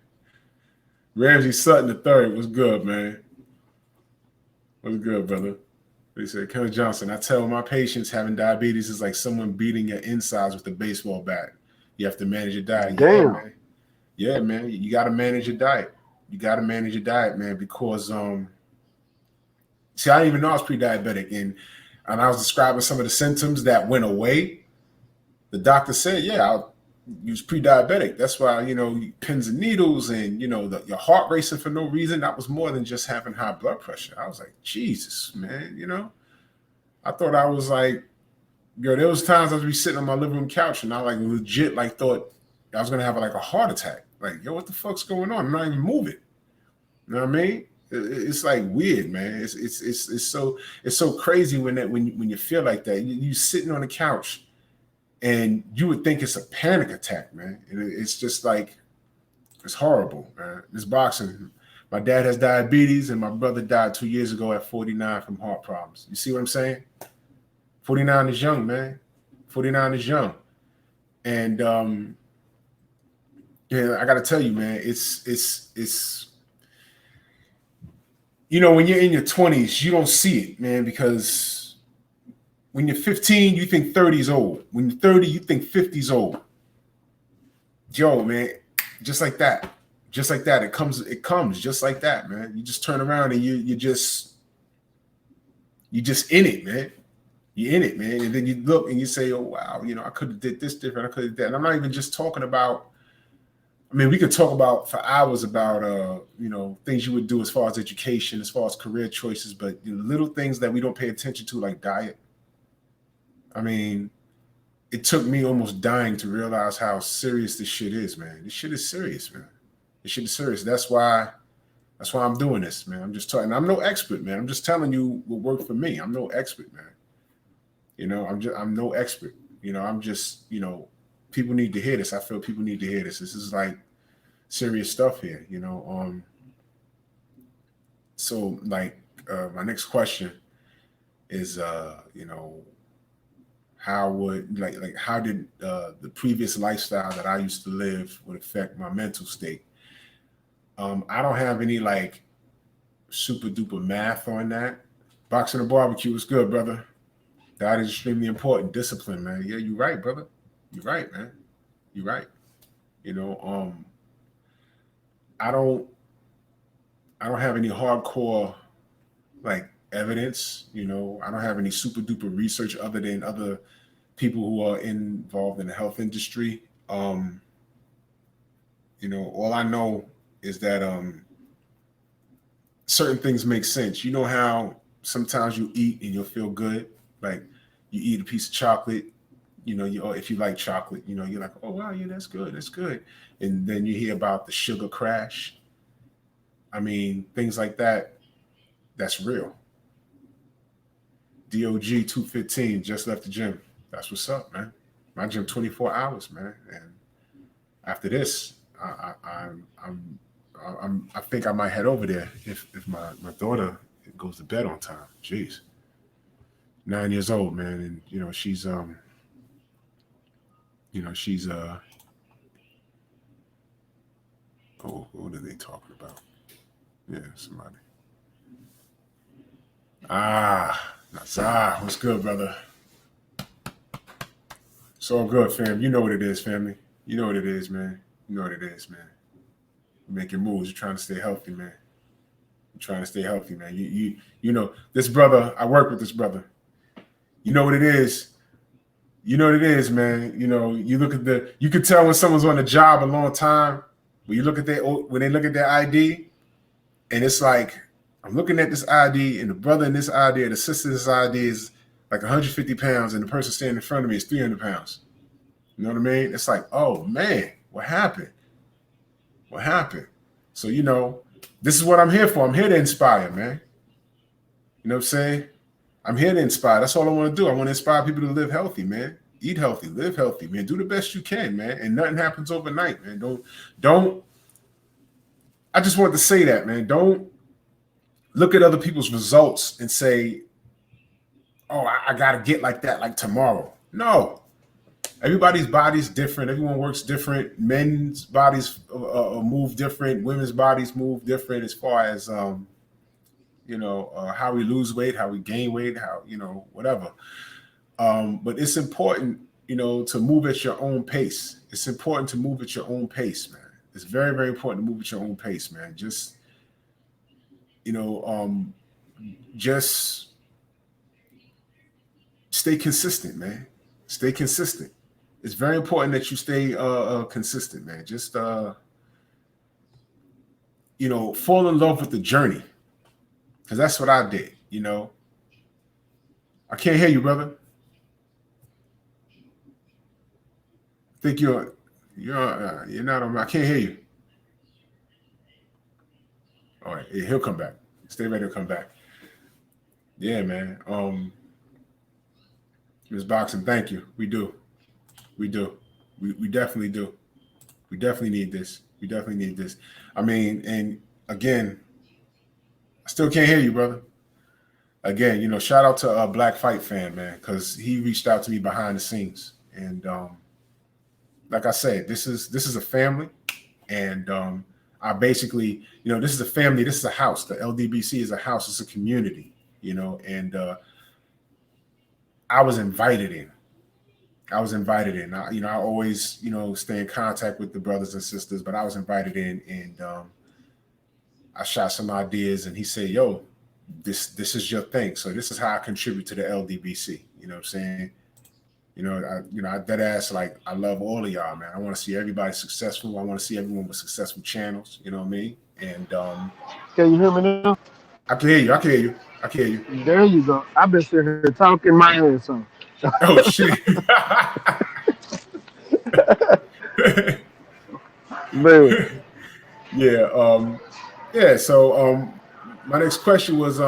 Ramsey Sutton III was good, man. Was good, brother. He said, Kenneth Johnson, I tell my patients having diabetes is like someone beating your insides with a baseball bat. You have to manage your diet. Damn. Yeah, man. You got to manage your diet. Man, because see, I didn't even know I was pre-diabetic, and I was describing some of the symptoms that went away. The doctor said, yeah, you was pre-diabetic. That's why, you know, pins and needles and, you know, your heart racing for no reason. That was more than just having high blood pressure. I was like, Jesus, man, you know. I thought I was like, there was times I was be sitting on my living room couch and I legit thought I was gonna have a heart attack. Like, yo, what the fuck's going on? I'm not even moving. You know what I mean? It's weird, man. It's so crazy when you feel like that. You sitting on the couch and you would think it's a panic attack, man. And it's just it's horrible, man. This boxing. My dad has diabetes and my brother died 2 years ago at 49 from heart problems. You see what I'm saying? 49 is young, man. 49 is young. And yeah, I gotta tell you, man, it's you know, when you're in your 20s, you don't see it, man, because when you're 15, you think 30 is old. When you're 30, you think 50 is old. Yo, man, just like that. Just like that. It comes just like that, man. You just turn around and you just in it, man. You're in it, man. And then you look and you say, oh, wow, you know, I could have did this different. I could have did that. And I'm not even just talking about, I mean, we could talk about for hours about, you know, things you would do as far as education, as far as career choices, but you know, little things that we don't pay attention to, like diet. I mean, it took me almost dying to realize how serious this shit is, man. This shit is serious, man. This shit is serious. That's why I'm doing this, man. I'm just talking. I'm no expert, man. I'm just telling you what worked for me. I'm no expert, man. You know, I'm no expert. You know, I'm just, you know, people need to hear this. I feel people need to hear this. This is serious stuff here, you know. So my next question is, you know, how would how did the previous lifestyle that I used to live would affect my mental state? I don't have any super duper math on that. Boxing and barbecue is good, brother. That is extremely important. Discipline, man. Yeah, you're right, brother. You're right, man. You're right. You know, I don't have any hardcore evidence. You know, I don't have any super duper research other than other people who are involved in the health industry. You know, all I know is that certain things make sense. You know how sometimes you eat and you'll feel good, like you eat a piece of chocolate. You know, if you like chocolate, you know, you're like, oh wow, yeah, that's good. And then you hear about the sugar crash. I mean, things like that. That's real. DOG 215 just left the gym. That's what's up, man. My gym 24 hours, man, and after this, I think I might head over there if my daughter goes to bed on time. Jeez, 9 years old, man, and she's oh, what are they talking about? Yeah, somebody. Nazar, what's good, brother? It's all good, fam. You know what it is, family. You know what it is, man. You know what it is, man. You're making moves. You're trying to stay healthy, man. You're trying to stay healthy, man. You know this brother. I work with this brother. You know what it is. You know what it is, man. You look at you can tell when someone's on the job a long time. When they look at their ID, and it's like, I'm looking at this ID, and the brother in this ID, or the sister in this ID is like 150 pounds, and the person standing in front of me is 300 pounds. You know what I mean? It's like, oh man, what happened? What happened? So, this is what I'm here for. I'm here to inspire, man. You know what I'm saying? I'm here to inspire. That's all I want to do. I want to inspire people to live healthy, man. Eat healthy, live healthy, man. Do the best you can, man. And nothing happens overnight, man. Don't. I just want to say that, man. Don't look at other people's results and say, oh, I got to get like that, like tomorrow. No. Everybody's body's different. Everyone works different. Men's bodies move different. Women's bodies move different as far as, how we lose weight, how we gain weight, how, whatever. But it's important, to move at your own pace. It's important to move at your own pace, man. It's very, very important to move at your own pace, man. Just, just stay consistent, man. Stay consistent. It's very important that you stay consistent, man. Just, fall in love with the journey. Because that's what I did, I can't hear you, brother. I think you're not on. I can't hear you. All right, he'll come back. Stay ready to come back. Yeah, man. Ms. Boxing, thank you. We do. We definitely do. We definitely need this. We definitely need this. I mean, and again, I still can't hear you, brother. Again, shout out to Black Fight Fan, man, because he reached out to me behind the scenes. And like I said, this is a family. And I basically, this is a family. This is a house. The LDBC is a house. It's a community, and I was invited in. I always, stay in contact with the brothers and sisters, but I was invited in, and I shot some ideas, and he said, yo, this is your thing. So this is how I contribute to the LDBC. You know what I'm saying? I dead ass, like, I love all of y'all, man. I want to see everybody successful. I want to see everyone with successful channels. You know what I mean? And can you hear me now? I can hear you. I can hear you. I can hear you. There you go. I've been sitting here talking my ass off. Oh shit. Man. Yeah. Yeah. So my next question was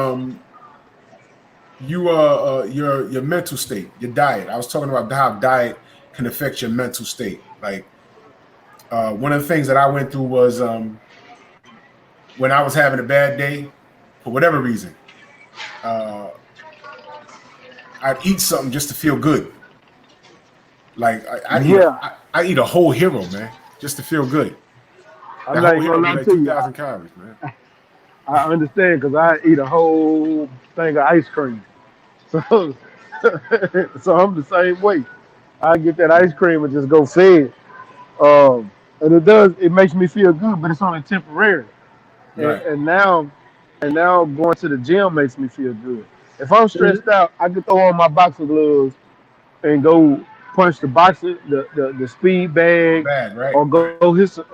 your mental state, your diet. I was talking about how diet can affect your mental state. Like one of the things that I went through was when I was having a bad day, for whatever reason, I'd eat something just to feel good. Like I eat a whole hero, man, just to feel good. I'm not gonna lie to you. 2,000 calories, man. I understand because I eat a whole thing of ice cream. So, so I'm the same way. I get that ice cream and just go fed. And it makes me feel good, but it's only temporary. Right. And now going to the gym makes me feel good. If I'm stressed out, I can throw on my boxing gloves and go punch the the speed bag, Right. or go hit some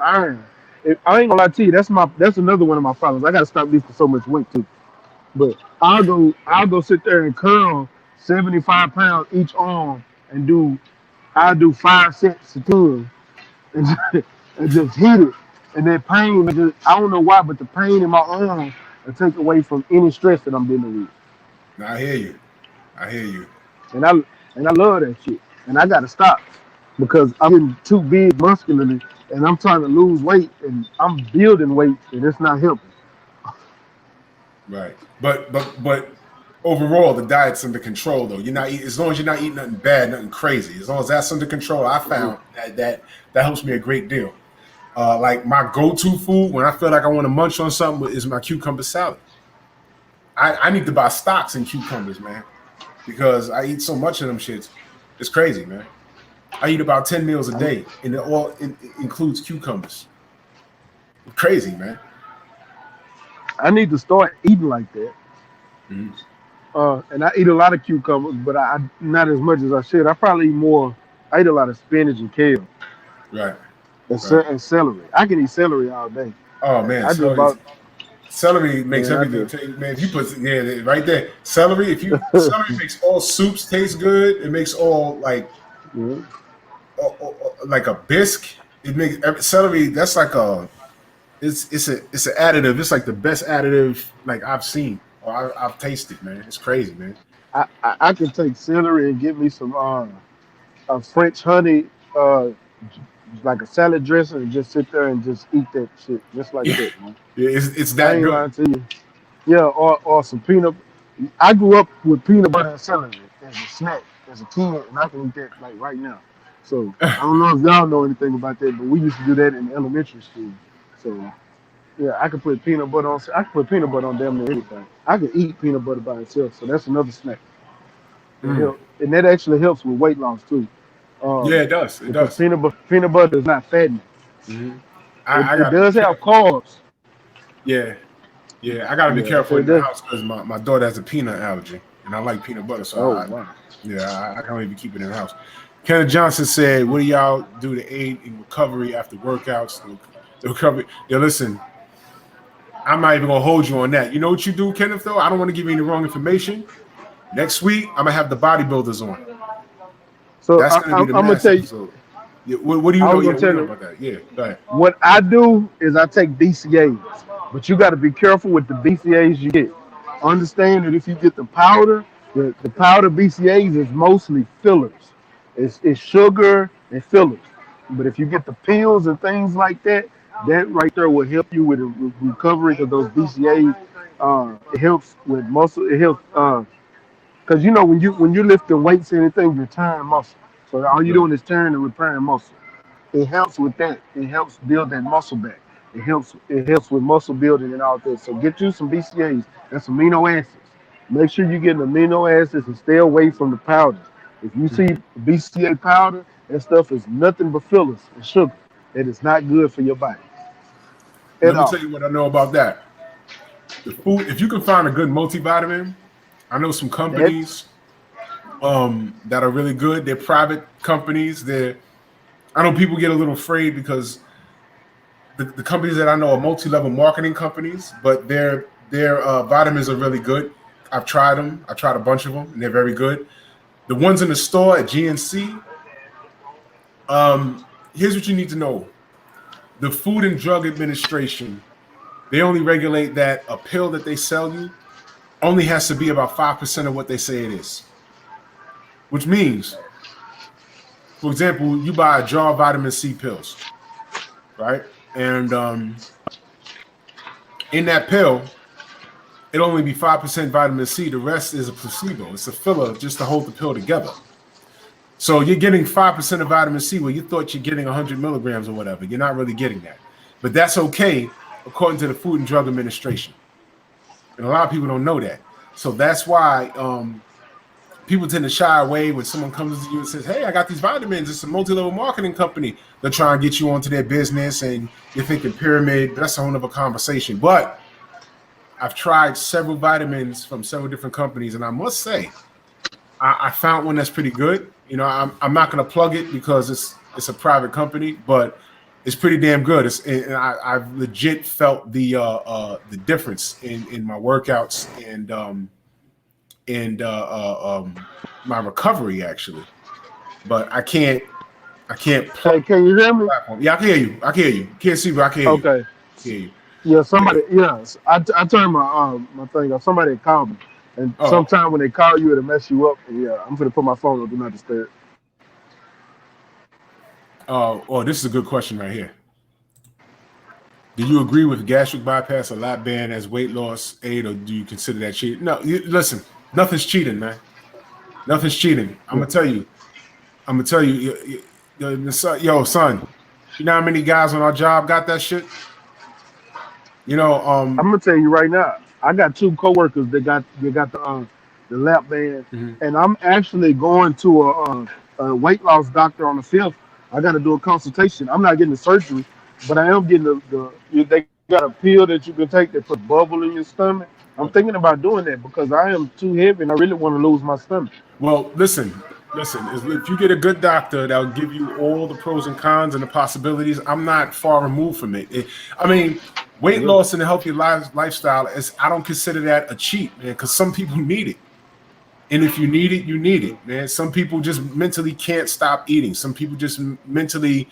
iron. I ain't gonna lie to you, that's another one of my problems. I gotta stop lifting so much weight too. But I'll go sit there and curl 75 pounds each arm and I'll do 5 sets of 10 and and just hit it. And that pain, I don't know why, but the pain in my arm will take away from any stress that I'm dealing with. Now, I hear you. And I love that shit. And I gotta stop. because I'm getting too big muscularly, and I'm trying to lose weight, and I'm building weight, and it's not helping. Right. But overall, the diet's under control though. You're not as long as you're not eating nothing bad, nothing crazy. As long as that's under control, I found that helps me a great deal. Like my go-to food when I feel like I want to munch on something is my cucumber salad. I need to buy stocks in cucumbers, man, because I eat so much of them shits. It's crazy, man. I eat about 10 meals a day, and it includes cucumbers. Crazy, man. I need to start eating like that. Mm-hmm. And I eat a lot of cucumbers, but I not as much as I should. I probably eat more. I eat a lot of spinach and kale Right, and, right. and celery. I can eat celery all day. Oh man, I just bought. celery makes Man, I everything just. taste. Man, if you put right there, celery. If you celery makes all soups taste good. It makes all Yeah. like a bisque. It makes celery. That's like a it's an additive. It's like the best additive like I've seen or I've tasted. Man, it's crazy, man. I can take celery and get me some French honey, like a salad dressing, and just sit there and just eat that shit just like Yeah, that, man. it's I that ain't good. lying to you. Yeah, or some peanut. I grew up with peanut butter and celery as a snack as a kid, and I can eat that like right now. So I don't know if y'all know anything about that, but we used to do that in elementary school. So yeah, I could put peanut butter on. I could put peanut butter on damn near anything. I could eat peanut butter by itself. So that's another snack. It Mm. help, and that actually helps with weight loss too, Yeah, it does. It because does. peanut butter is not fattening. Hmm. I It gotta be does have careful. carbs. Yeah, yeah, I gotta be Yeah, so careful it in the does. house because my daughter has a peanut allergy, and I like peanut butter, so Oh wow. I can't even keep it in the house. Kenneth Johnson said, "What do y'all do to aid in recovery after workouts? The recovery." Yeah, listen, I'm not even gonna hold you on that. You know what you do, Kenneth? Though I don't want to give you any wrong information. Next week, I'm gonna have the bodybuilders on. So That's gonna be the I'm gonna mass tell you. episode. Yeah, what do you I know? was Yeah, gonna what do you tell know you. about that? Yeah, go ahead. What I do is I take BCAs, but you got to be careful with the BCAs you get. Understand that if you get the powder, the powder BCAs is mostly fillers. It's sugar and fillers. But if you get the pills and things like that, that right there will help you with the recovery of those BCAs. It helps with muscle. It helps because you know when you're lifting weights and anything, you're tearing muscle. So all you're Right. doing is tearing and repairing muscle. It helps with that. It helps build that muscle back. It helps with muscle building and all that. So get you some BCAAs. That's amino acids. Make sure you get amino acids and stay away from the powders. If you see Mhm. BCA powder, that stuff is nothing but fillers and sugar. That is not good for your body Let at me tell all. you what I know about that. The food, if you can find a good multivitamin, I know some That companies that are really good. They're private companies. I know people get a little afraid because the companies that I know are multi-level marketing companies, but their vitamins are really good. I've tried them. I tried a bunch of them, and they're very good. The ones in the store at GNC. Here's what you need to know: the Food and Drug Administration, they only regulate that a pill that they sell you only has to be about 5% of what they say it is. Which means, for example, you buy a jar of vitamin C pills, right? And in that pill, it'll only be 5% vitamin C. The rest is a placebo. It's a filler just to hold the pill together. So you're getting 5% of vitamin C where you thought you're getting 100 milligrams or whatever. You're not really getting that. But that's okay, according to the Food and Drug Administration. And a lot of people don't know that. So that's why people tend to shy away when someone comes to you and says, "Hey, I got these vitamins. It's a multi-level marketing company." They're trying to get you onto their business, and you're thinking pyramid. But that's a whole other conversation. But I've tried several vitamins from several different companies, and I must say, I found one that's pretty good. You know, I'm not going to plug it because it's a private company, but it's pretty damn good. And I've legit felt the difference in my workouts and my recovery actually. But I can't plug hey, can you hear the me? platform. Yeah, I can hear you. I can hear you. Can't see, but I can hear you. Okay. Hear you. Yeah, Yeah. somebody. Yes, I turned my thing off. Somebody called me, and Oh, okay. sometime when they call you, it'll mess you up. And yeah, I'm gonna put my phone on do not disturb. Oh, this is a good question right here. Do you agree with gastric bypass or lap band as weight loss aid, or do you consider that cheating? No, listen, nothing's cheating, man. Nothing's cheating. I'm Yeah. gonna tell you. I'm gonna tell you, yo, son. You know how many guys on our job got that shit? You know, I'm gonna tell you right now. I got two coworkers that got the lap band, mhm. and I'm actually going to a weight loss doctor on the 5th. I got to do a consultation. I'm not getting the surgery, but I am getting they got a pill that you can take that puts bubble in your stomach. I'm thinking about doing that because I am too heavy and I really want to lose my stomach. Well, listen. If you get a good doctor that'll give you all the pros and cons and the possibilities, I'm not far removed from it. I mean, weight Yeah, loss and a healthy lifestyle is. I don't consider that a cheat, man, because some people need it. And if you need it, you need yeah, it, man. Some people just mentally can't stop eating. Some people just mentally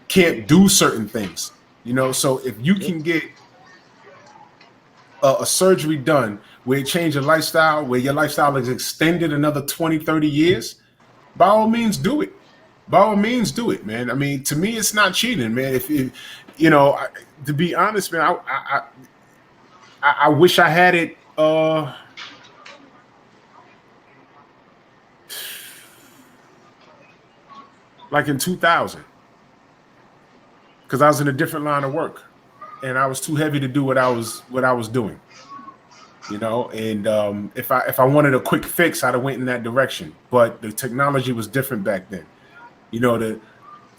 can't do certain things, So if you yeah, can get a surgery done where it change your lifestyle, where your lifestyle is extended another 20, 30 years, by all means do it. By all means do it, man. I mean, to me, it's not cheating, man. To be honest, man, I wish I had it like in 2000, because I was in a different line of work and I was too heavy to do what I was doing. And if I wanted a quick fix, I'd have went in that direction. But the technology was different back then. The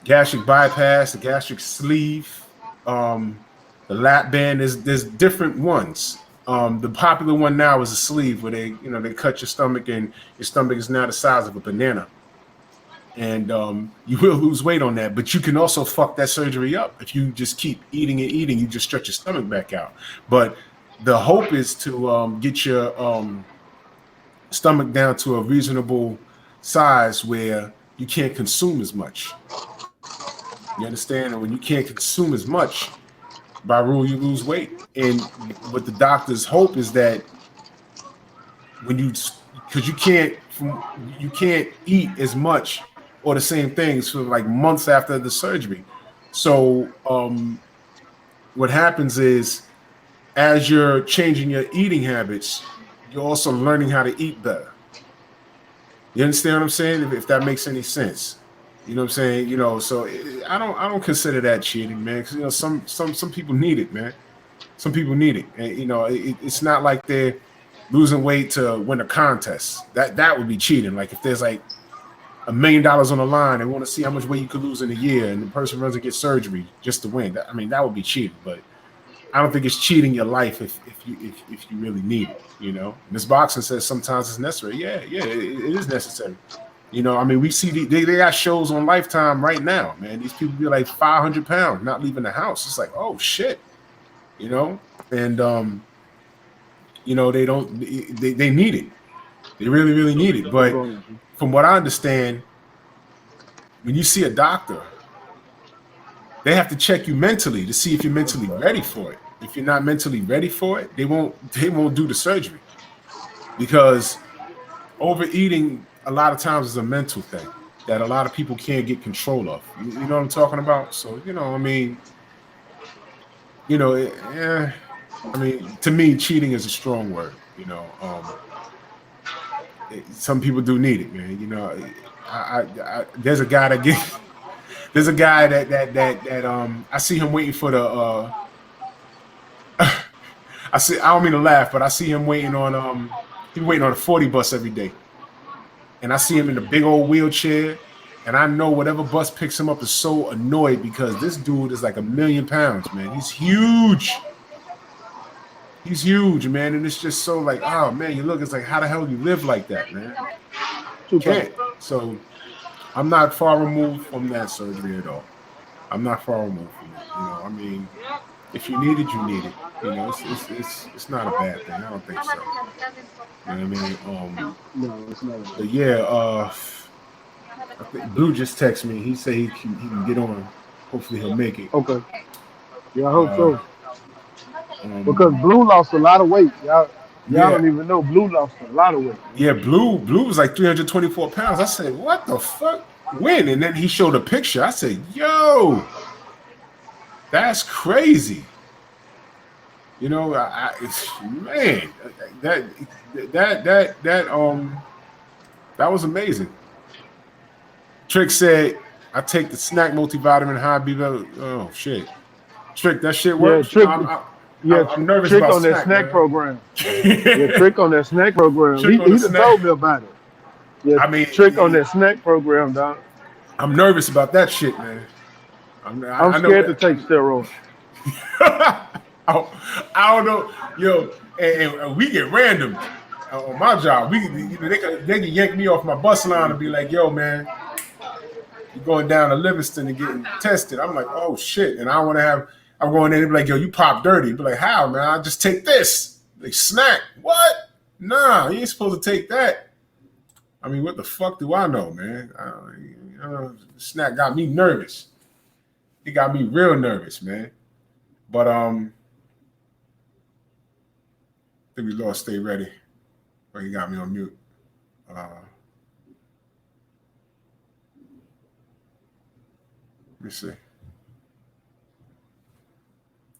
gastric bypass, the gastric sleeve, the lap band. There's different ones. The popular one now is a sleeve where they cut your stomach and your stomach is now the size of a banana. And you will lose weight on that, but you can also fuck that surgery up if you just keep eating and eating. You just stretch your stomach back out. But the hope is to get your stomach down to a reasonable size where you can't consume as much. You understand? And when you can't consume as much, by rule, you lose weight. And what the doctors hope is that when because you can't eat as much or the same things for like months after the surgery. So what happens is, as you're changing your eating habits, you're also learning how to eat better. You understand what I'm saying? If that makes any sense. You know what I'm saying? So I don't consider that cheating, man. Because some people need it, man. Some people need it, and it's not like they're losing weight to win a contest. That would be cheating. Like if there's like $1 million on the line and want to see how much weight you could lose in a year, and the person runs and gets surgery just to win. I mean, that would be cheating. But I don't think it's cheating your life if you really need it. Miss Boxing says sometimes it's necessary. Yeah, it is necessary. I mean, we see they got shows on Lifetime right now, man. These people be like 500 pounds, not leaving the house. It's like, oh shit, and they don't, they need it. They really, really need it. keep But going. from what I understand, when you see a doctor, they have to check you mentally to see if you're mentally ready for it. If you're not mentally ready for it, they won't do the surgery, because overeating a lot of times is a mental thing that a lot of people can't get control of. You know what I'm talking about? So, I mean, I mean, to me, cheating is a strong word. Some people do need it, man. There's a guy that get, there's a guy that I see him waiting for the I don't mean to laugh, but I see him waiting on he waiting on a 40 bus every day. And I see him in a big old wheelchair, and I know whatever bus picks him up is so annoyed because this dude is like 1,000,000 pounds, man. He's huge. He's huge, man. And it's just so like, oh man, you look, it's like, how the hell you live like that, man? You can't. So I'm not far removed from that surgery at all. I'm not far removed from it. I mean, if you need it, you need it. It's not a bad thing. I don't think so. You know what I mean? No, it's not. But yeah, I think Blue just texted me. He said he can get on. Hopefully he'll make it. Okay. Yeah, I hope Uh, so. Because Blue lost a lot of weight. Y'all yeah, don't even know Blue lost a lot of weight. yeah. Blue was like 324 pounds. I said, what the fuck? win. And then he showed a picture. I said, yo, that's crazy. You know, man, that was amazing. Trick said, I take the snack multivitamin high B level. Oh shit. Trick, that shit Yeah, works. Trick. I'm nervous Trick about on that snack, snack man. program. Yeah, Trick on that snack program. Trick on He the done snack. told me about it. Yeah, I mean, Trick on that snack program, dog. I'm nervous about that shit, man. I'm I know scared to that. take steroids. I don't know, yo, and we get random on my job. They can yank me off my bus line and be like, yo, man, you're going down to Livingston and getting tested. I'm like, oh shit, and I want to have. I'm going in and be like, yo, you pop dirty. Be like, how, man? I just take this. Like, snack. What? Nah, you ain't supposed to take that. I mean, what the fuck do I know, man? Snack got me nervous. It got me real nervous, man. But I think we lost Stay Ready. But he got me on mute. Let me see.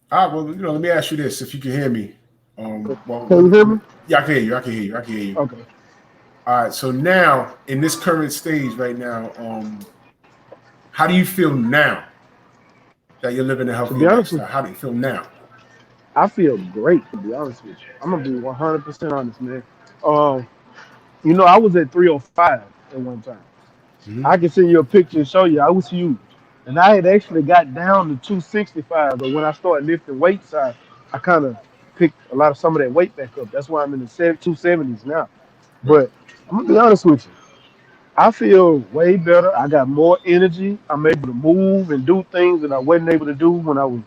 All right, well, let me ask you this, if you can hear me. Can you hear me? Yeah, I can hear you. I can hear you. Okay. All right, so now, in this current stage right now, how do you feel now that you're living a healthy lifestyle? How do you feel now? I feel great, to be honest with you. I'm going to be 100% honest, man. I was at 305 at one time. Mm-hmm. I can send you a picture and show you. I was huge. And I had actually got down to 265. But when I started lifting weights, I kind of picked some of that weight back up. That's why I'm in the 270s now. Right. But I'm going to be honest with you. I feel way better. I got more energy. I'm able to move and do things that I wasn't able to do when I was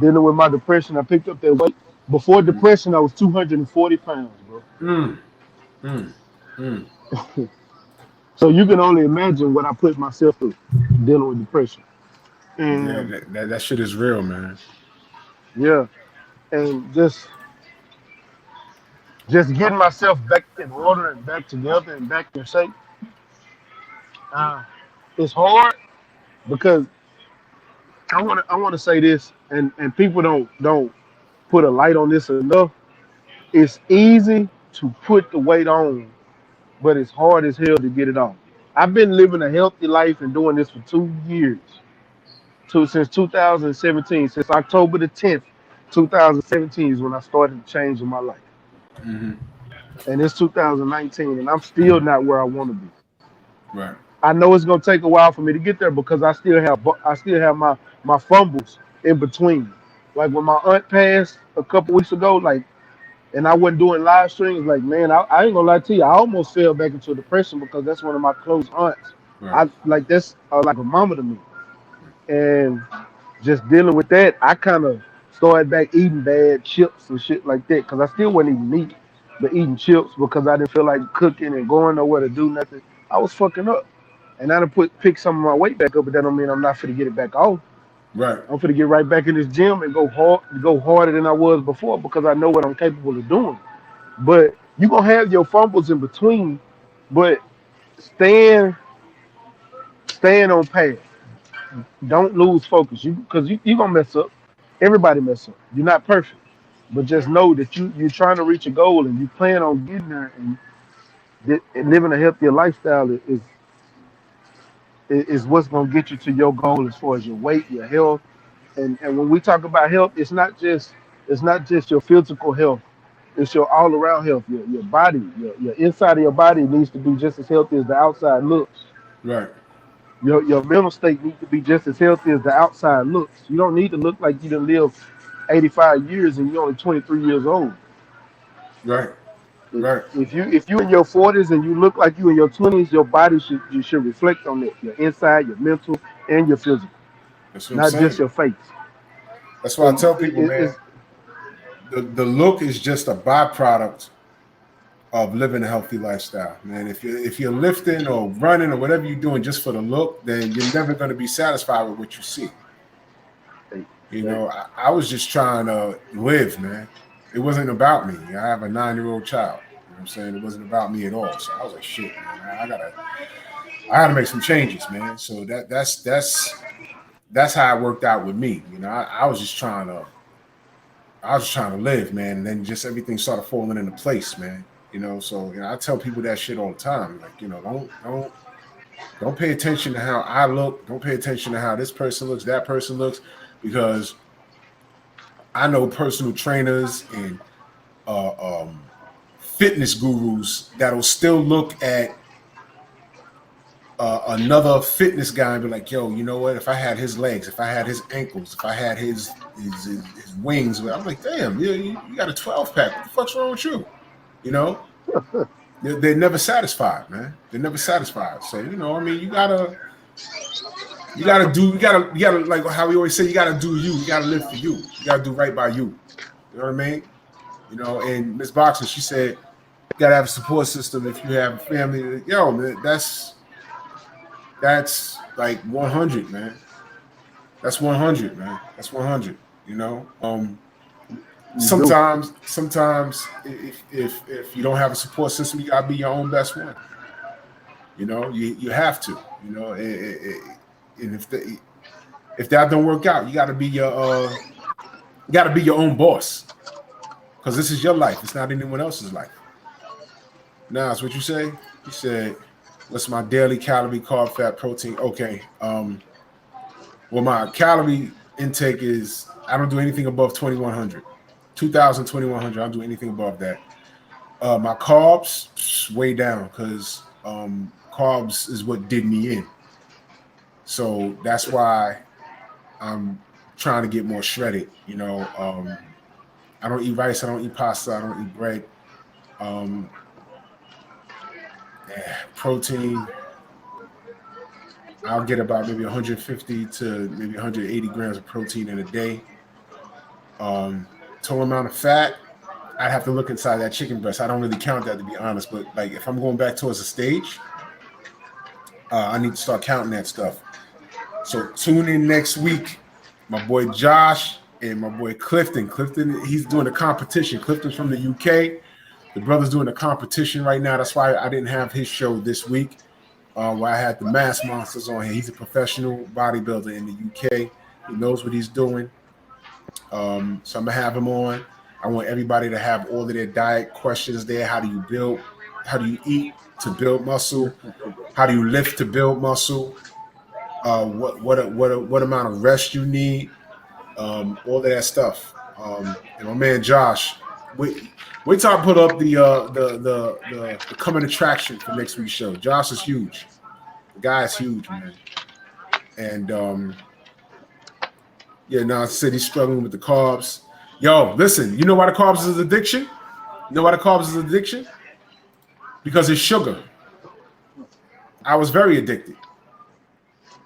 dealing with my depression. I picked up that weight. Before depression, I was 240 pounds, bro. Mm. Mm. Mm. So you can only imagine what I put myself through dealing with depression. And Yeah, that shit is real, man. yeah, and just getting myself back in order and back together and back in shape. It's hard because I want to say this, and people don't put a light on this enough. It's easy to put the weight on, but it's hard as hell to get it off. I've been living a healthy life and doing this for 2 years. Since 2017, since October the 10th, 2017 is when I started changing my life. Mm-hmm. And it's 2019, and I'm still not where I want to be. Right. I know it's gonna take a while for me to get there because I still have my fumbles in between. Like when my aunt passed a couple weeks ago, and I wasn't doing live streams, like man, I ain't gonna lie to you, I almost fell back into depression because that's one of my close aunts. Right. I like that's like a mama to me, and just dealing with that, I kind of started back eating bad chips and shit like that because I still wasn't eating meat, but eating chips because I didn't feel like cooking and going nowhere to do nothing. I was fucking up, and I done pick some of my weight back up, but that don't mean I'm not fit to get it back off. Right. I'm fit to get right back in this gym and go harder than I was before because I know what I'm capable of doing. But you gonna have your fumbles in between, but staying on path. Don't lose focus. You gonna mess up. Everybody mess up. You're not perfect, but just Right. know that you're trying to reach a goal and you plan on getting there. And living a healthier lifestyle is what's gonna get you to your goal as far as your weight, your health, and when we talk about health, it's not just your physical health. It's your all around health. Your body, your inside of your body needs to be just as healthy as the outside looks. Right. Your mental state needs to be just as healthy as the outside looks. You don't need to look like you done lived 85 years and you're only 23 years old. Right. If Right. if you in your 40s and you look like you in your 20s, your body should reflect on that. Your inside, your mental, and your physical, That's what I'm not just saying. your face. That's why I And tell people, man, the look is just a byproduct of living a healthy lifestyle, man. If you're lifting or running or whatever you're doing just for the look, then you're never going to be satisfied with what you see. I was just trying to live, man. It wasn't about me. I have a 9-year-old child. You know what I'm saying? It wasn't about me at all. So I was like, shit, man, I had to make some changes, man. So that's how it worked out with me. You know, I was just trying to live, man, and then just everything started falling into place, man. You know, so you know, I tell people that shit all the time. Like, you know, don't pay attention to how I look. Don't pay attention to how this person looks, that person looks, because I know personal trainers and fitness gurus that'll still look at another fitness guy and be like, yo, you know what? If I had his legs, if I had his ankles, if I had his wings, I'm like, damn, you got a 12 pack. What the fuck's wrong with you? You know, they're never satisfied, man. They're never satisfied. So, you know, I mean, you gotta like how we always say, you gotta do you. You gotta live for you. You gotta do right by you. You know what I mean? You know, and Miss Boxer, she said, you gotta have a support system if you have a family. Yo, man, that's like 100, man. That's 100, man. That's 100. You know, sometimes if you don't have a support system, you gotta be your own best one. You know, you have to. You know, and if that don't work out, you gotta be your own boss, because this is your life. It's not anyone else's life. Now, it's what you say. You said, what's my daily calorie, carb, fat, protein? Okay. Well, my calorie intake is, I don't do anything above 2,100. 2,000, 2,100. I don't do anything above that. My carbs, way down, because carbs is what did me in. So that's why I'm trying to get more shredded. You know, I don't eat rice. I don't eat pasta. I don't eat bread. Protein, I'll get about maybe 150 to maybe 180 grams of protein in a day. Total amount of fat, I'd have to look inside that chicken breast. I don't really count that, to be honest, but like if I'm going back towards the stage, I need to start counting that stuff. So tune in next week. My boy Josh and my boy Clifton. Clifton, he's doing a competition. Clifton's from the UK. The brother's doing a competition right now. That's why I didn't have his show this week, where I had the Mass Monsters on here. He's a professional bodybuilder in the UK. He knows what he's doing. So I'm going to have him on. I want everybody to have all of their diet questions there. How do you build? How do you eat to build muscle? How do you lift to build muscle? What amount of rest you need? All of that stuff. And my man Josh, wait till I put up the coming attraction for next week's show. Josh is huge. The guy is huge, man. And yeah, now I said he's struggling with the carbs. Yo, listen, you know why the carbs is addiction? You know why the carbs is addiction? Because it's sugar. I was very addicted.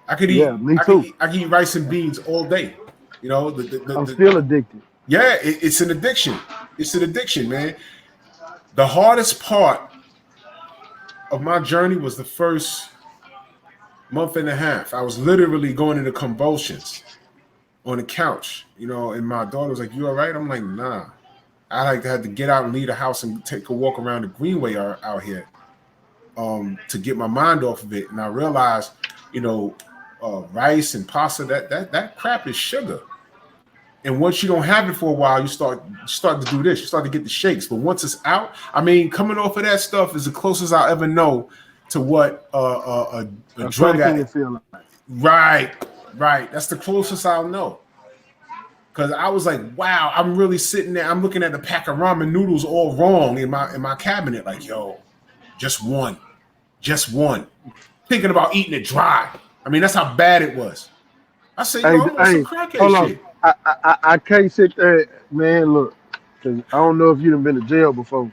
I could eat. Me too. I could eat rice and beans all day. You know, I'm still addicted. Yeah, it's an addiction. It's an addiction, man. The hardest part of my journey was the first month and a half. I was literally going into convulsions on the couch, you know, and my daughter was like, "You all right?" I'm like, "Nah." I had to get out and leave the house and take a walk around the Greenway out here to get my mind off of it. And I realized, you know, rice and pasta, that crap is sugar. And once you don't have it for a while, you start to do this. You start to get the shakes. But once it's out, I mean, coming off of that stuff is the closest I'll ever know to what a drug addict. Feel like. Right. That's the closest I'll know. Because I was like, wow, I'm really sitting there. I'm looking at the pack of ramen noodles all wrong in my cabinet. Like, yo, just one. Thinking about eating it dry. I mean, that's how bad it was. I said, yo, I'm on some crackhead shit. I can't sit there, man. Look, because I don't know if you've been to jail before.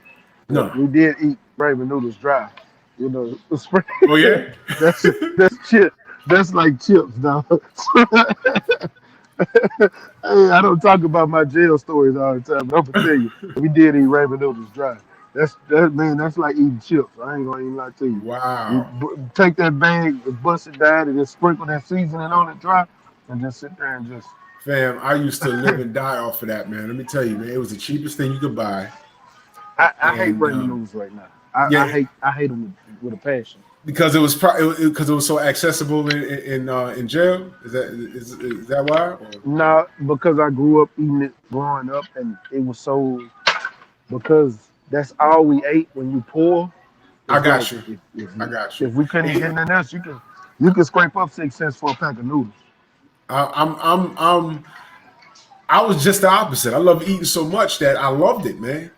No, we did eat ramen noodles dry. You know, oh yeah, that's chip. That's like chips, dog. Hey, I don't talk about my jail stories all the time, but I'm gonna tell you, we did eat ramen noodles dry. That's like eating chips. I ain't gonna even lie to you. Wow. You take that bag, bust it down, and just sprinkle that seasoning on it dry, and just sit there and just. Fam, I used to live and die off of that, man. Let me tell you, man, it was the cheapest thing you could buy. I hate ramen noodles right now. I hate them with a passion. Because it was because it was so accessible in jail. Is that why? Or? Nah, because I grew up eating it growing up, and it was so because that's all we ate when you poor. I It's like got you. if I you, got you. if we couldn't get And nothing else, you can scrape up 6 cents for a pack of noodles. I'm I was just the opposite. I love eating so much that I loved it, man.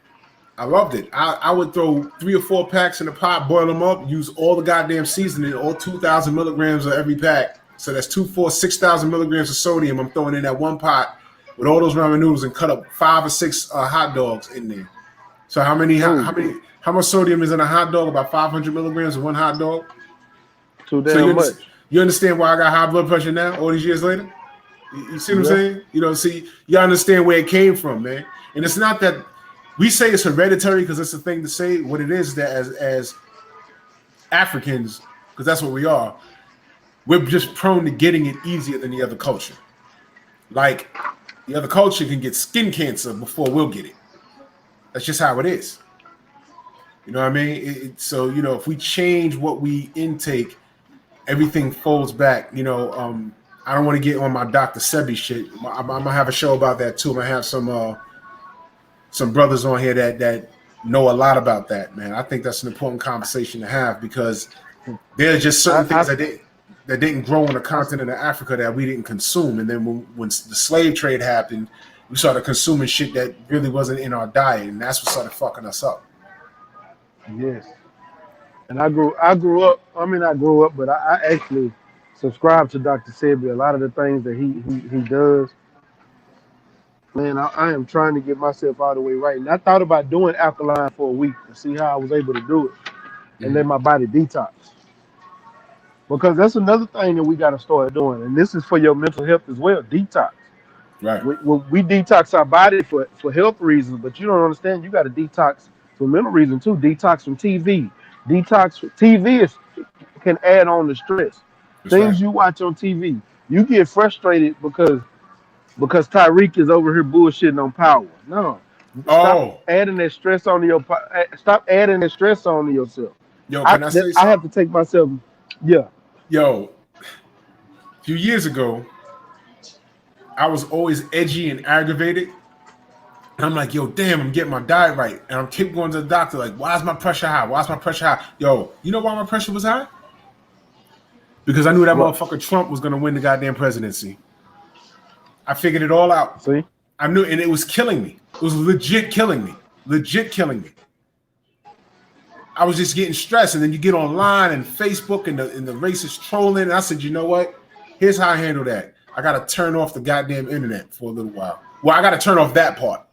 I loved it. I would throw 3 or 4 packs in the pot, boil them up, use all the goddamn seasoning, all 2,000 milligrams of every pack. So that's 6,000 milligrams of sodium I'm throwing in that one pot with all those ramen noodles and cut up 5 or 6 hot dogs in there. So Ooh, how much sodium is in a hot dog? About 500 milligrams in one hot dog. too So damn much. you understand why I got high blood pressure now, all these years later? You see what I'm Yeah. saying? You know, see, you understand where it came from, man. And it's not that we say it's hereditary because it's a thing to say. What it is that as Africans, because that's what we are, we're just prone to getting it easier than the other culture. Like the other culture can get skin cancer before we'll get it. That's just how it is. You know what I mean? So, you know, if we change what we intake, everything folds back. You know, I don't want to get on my Dr. Sebi shit. I'm gonna have a show about that too. I'm gonna have some brothers on here that know a lot about that, man. I think that's an important conversation to have because there are just certain I, things that didn't grow on the I, continent of Africa that we didn't consume. And then when the slave trade happened, we started consuming shit that really wasn't in our diet, and that's what started fucking us up. yes. And I grew up. I mean, I grew up, but I actually subscribe to Dr. Sebi. A lot of the things that he does, man, I am trying to get myself all the way right. And I thought about doing alkaline for a week to see how I was able to do it and Mm-hmm. let my body detox. Because that's another thing that we got to start doing. And this is for your mental health as well. Detox. Right. We detox our body for health reasons, but you don't understand. You got to detox for mental reasons too. Detox from TV. TV can add on to stress. That's right. Things you watch on TV, you get frustrated because Tyreek is over here bullshitting on power. No, stop Oh, adding that stress onto stop adding that stress onto yourself. yo, can I say I have to something? take myself. Yeah. Yo, a few years ago, I was always edgy and aggravated. And I'm like, yo, damn, I'm getting my diet right. And I'm keep going to the doctor, like, why is my pressure high? Why is my pressure high? Yo, you know why my pressure was high? Because I knew that What? motherfucker Trump was gonna win the goddamn presidency. I figured it all out. See? I knew, and it was killing me. It was legit killing me. Legit killing me. I was just getting stressed. And then you get online and Facebook and the racist trolling. And I said, you know what? Here's how I handle that. I gotta turn off the goddamn internet for a little while. Well, I gotta turn off that part.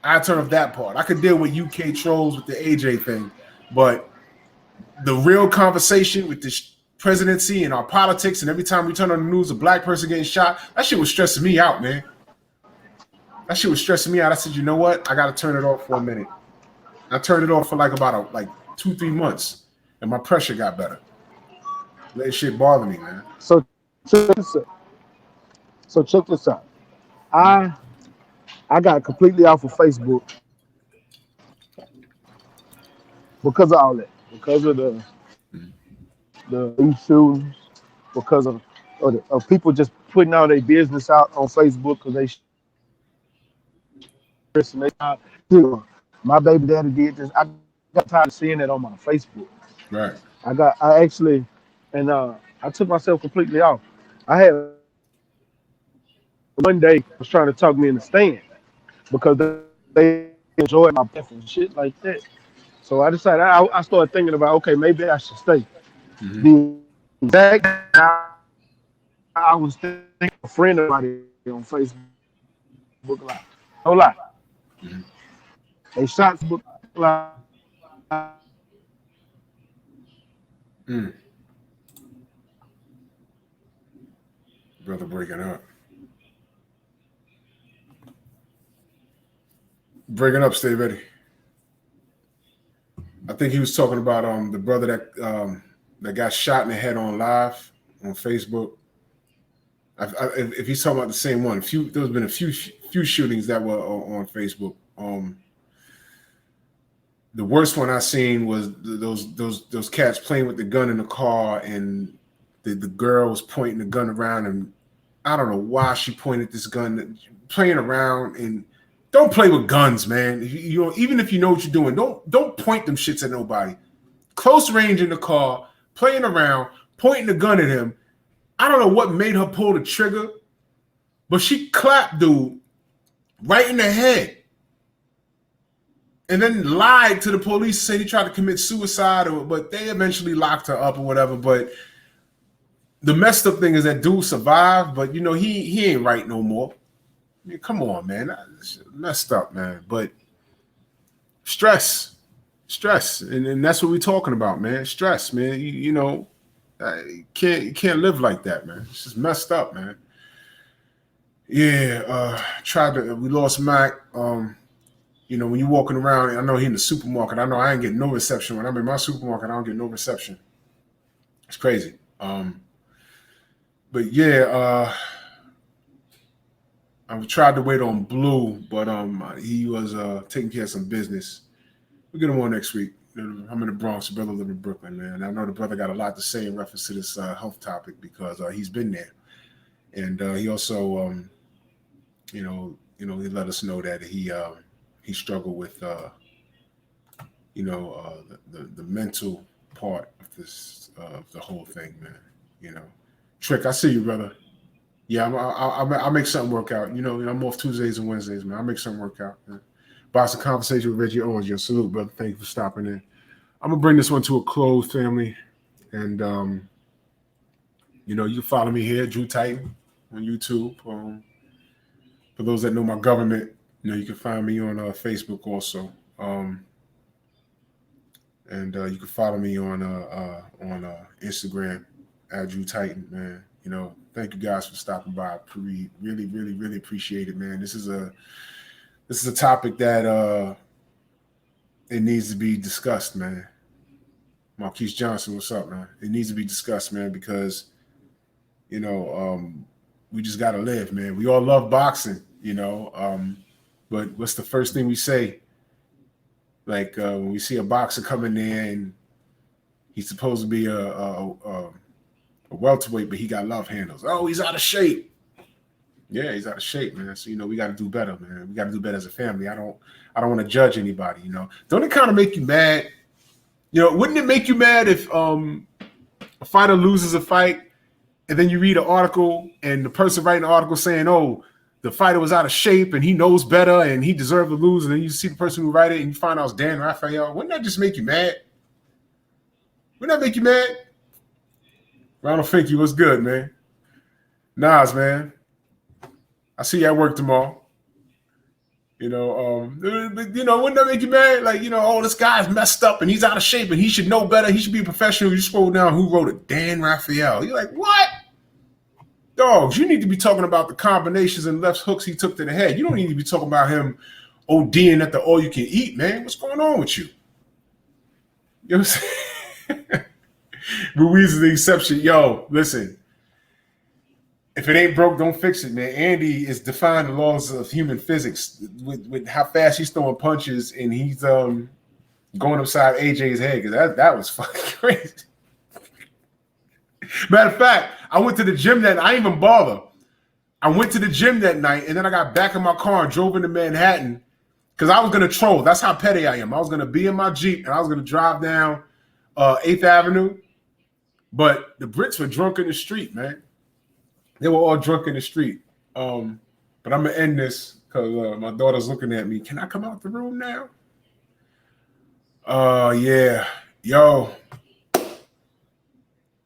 I turn off that part. I could deal with UK trolls with the AJ thing, but the real conversation with the presidency and our politics, and every time we turn on the news, a black person getting shot, that shit was stressing me out, man. That shit was stressing me out. I said, you know what? I got to turn it off for a minute. I turned it off for like 2-3 months, and my pressure got better. Let shit bother me, man. So check this out. So check this out. I I got completely off of Facebook because of all that. Because of the shootings, because of people just putting all their business out on Facebook because they stress and my baby daddy did this. I got tired of seeing that on my Facebook. Right. I actually and I took myself completely off. I had one day was trying to talk me in the stand because they enjoyed my breath and shit like that. So I decided I started thinking about okay maybe I should stay. Mm-hmm. The exact I was thinking a friend of mine on Facebook Live. No lie. Mm-hmm. They shot Facebook Live. Mm. Brother breaking up. Breaking up, stay ready. I think he was talking about the brother that got shot in the head on live on Facebook. If he's talking about the same one, there's been a few shootings that were on Facebook. the worst one I seen was those cats playing with the gun in the car, and the girl was pointing the gun around, and I don't know why she pointed this gun, playing around. And don't play with guns, man. You know, even if you know what you're doing, don't point them shits at nobody. Close range in the car, playing around, pointing the gun at him. I don't know what made her pull the trigger, but she clapped dude right in the head. And then lied to the police, said he tried to commit suicide, but they eventually locked her up or whatever. But the messed up thing is that dude survived, but you know, he ain't right no more. I mean, come on, man. That's messed up, man. But stress. And that's what we're talking about, man. Stress, man. You know, you can't live like that, man. It's just messed up, man. Yeah, we lost Mac. You know, when you're walking around, I know he in the supermarket. I know I ain't getting no reception. When I'm in my supermarket, I don't get no reception. It's crazy. But yeah, I tried to wait on Blue, but he was taking care of some business. We'll get him on next week. I'm in the Bronx. The brother live in Brooklyn, man. I know the brother got a lot to say in reference to this health topic because he's been there, and he also, you know, he let us know that he struggled with, you know, the mental part of this, the whole thing, man. You know, Trick, I see you, brother. Yeah, I'll make something work out. You know, I'm off Tuesdays and Wednesdays, man. I'll make something work out, man. Boxing Conversation with Reggie Owens. Your salute, brother. Thank you for stopping in. I'm going to bring this one to a close, family. And, you know, you can follow me here, Drew Titan, on YouTube. For those that know my government, you know, you can find me on Facebook also. And you can follow me on Instagram, at Drew Titan, man. You know, thank you guys for stopping by. Really, really appreciate it, man. This is a topic that it needs to be discussed, man. Marquise Johnson, what's up, man? It needs to be discussed, man, because, you know, we just got to live, man. We all love boxing, you know, but what's the first thing we say? Like when we see a boxer coming in and he's supposed to be a welterweight, but he got love handles. Oh, he's out of shape. Yeah, he's out of shape, man. So, you know, we got to do better, man. We got to do better as a family. I don't want to judge anybody, you know. Don't it kind of make you mad? You know, wouldn't it make you mad if a fighter loses a fight and then you read an article and the person writing the article saying, oh, the fighter was out of shape and he knows better and he deserved to lose, and then you see the person who wrote it and you find out it's Dan Raphael? Wouldn't that just make you mad? Wouldn't that make you mad? Ronald Finke, what's good, man? Nas, man. I see you at work tomorrow. You know, wouldn't that make you mad? Like, you know, oh, this guy's messed up and he's out of shape and he should know better. He should be a professional. You scroll down, who wrote it? Dan Raphael. You're like, what? Dogs, you need to be talking about the combinations and left hooks he took to the head. You don't need to be talking about him ODing at the all you can eat, man. What's going on with you? You know what I'm saying? Ruiz is the exception. Yo, listen. If it ain't broke, don't fix it, man. Andy is defying the laws of human physics with how fast he's throwing punches, and he's going upside AJ's head, because that was fucking crazy. Matter of fact, I went to the gym that night. I didn't even bother. I went to the gym that night, and then I got back in my car and drove into Manhattan because I was going to troll. That's how petty I am. I was going to be in my Jeep, and I was going to drive down 8th Avenue, but the Brits were drunk in the street, man. They were all drunk in the street. But I'm going to end this because my daughter's looking at me. Can I come out the room now? Yeah. Yo.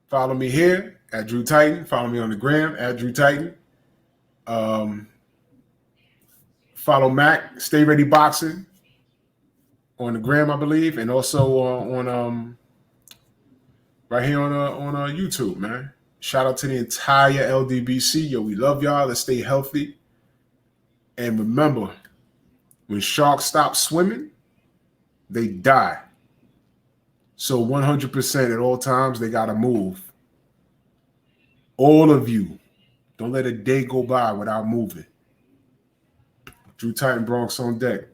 Follow me here at Drew Titan. Follow me on the gram at Drew Titan. Follow Mac, Stay Ready Boxing on the gram, I believe. And also on right here on YouTube, man. Shout out to the entire LDBC. Yo, we love y'all. Let's stay healthy. And remember, when sharks stop swimming, they die. So 100% at all times, they got to move. All of you, don't let a day go by without moving. Drew Titan, Bronx on deck.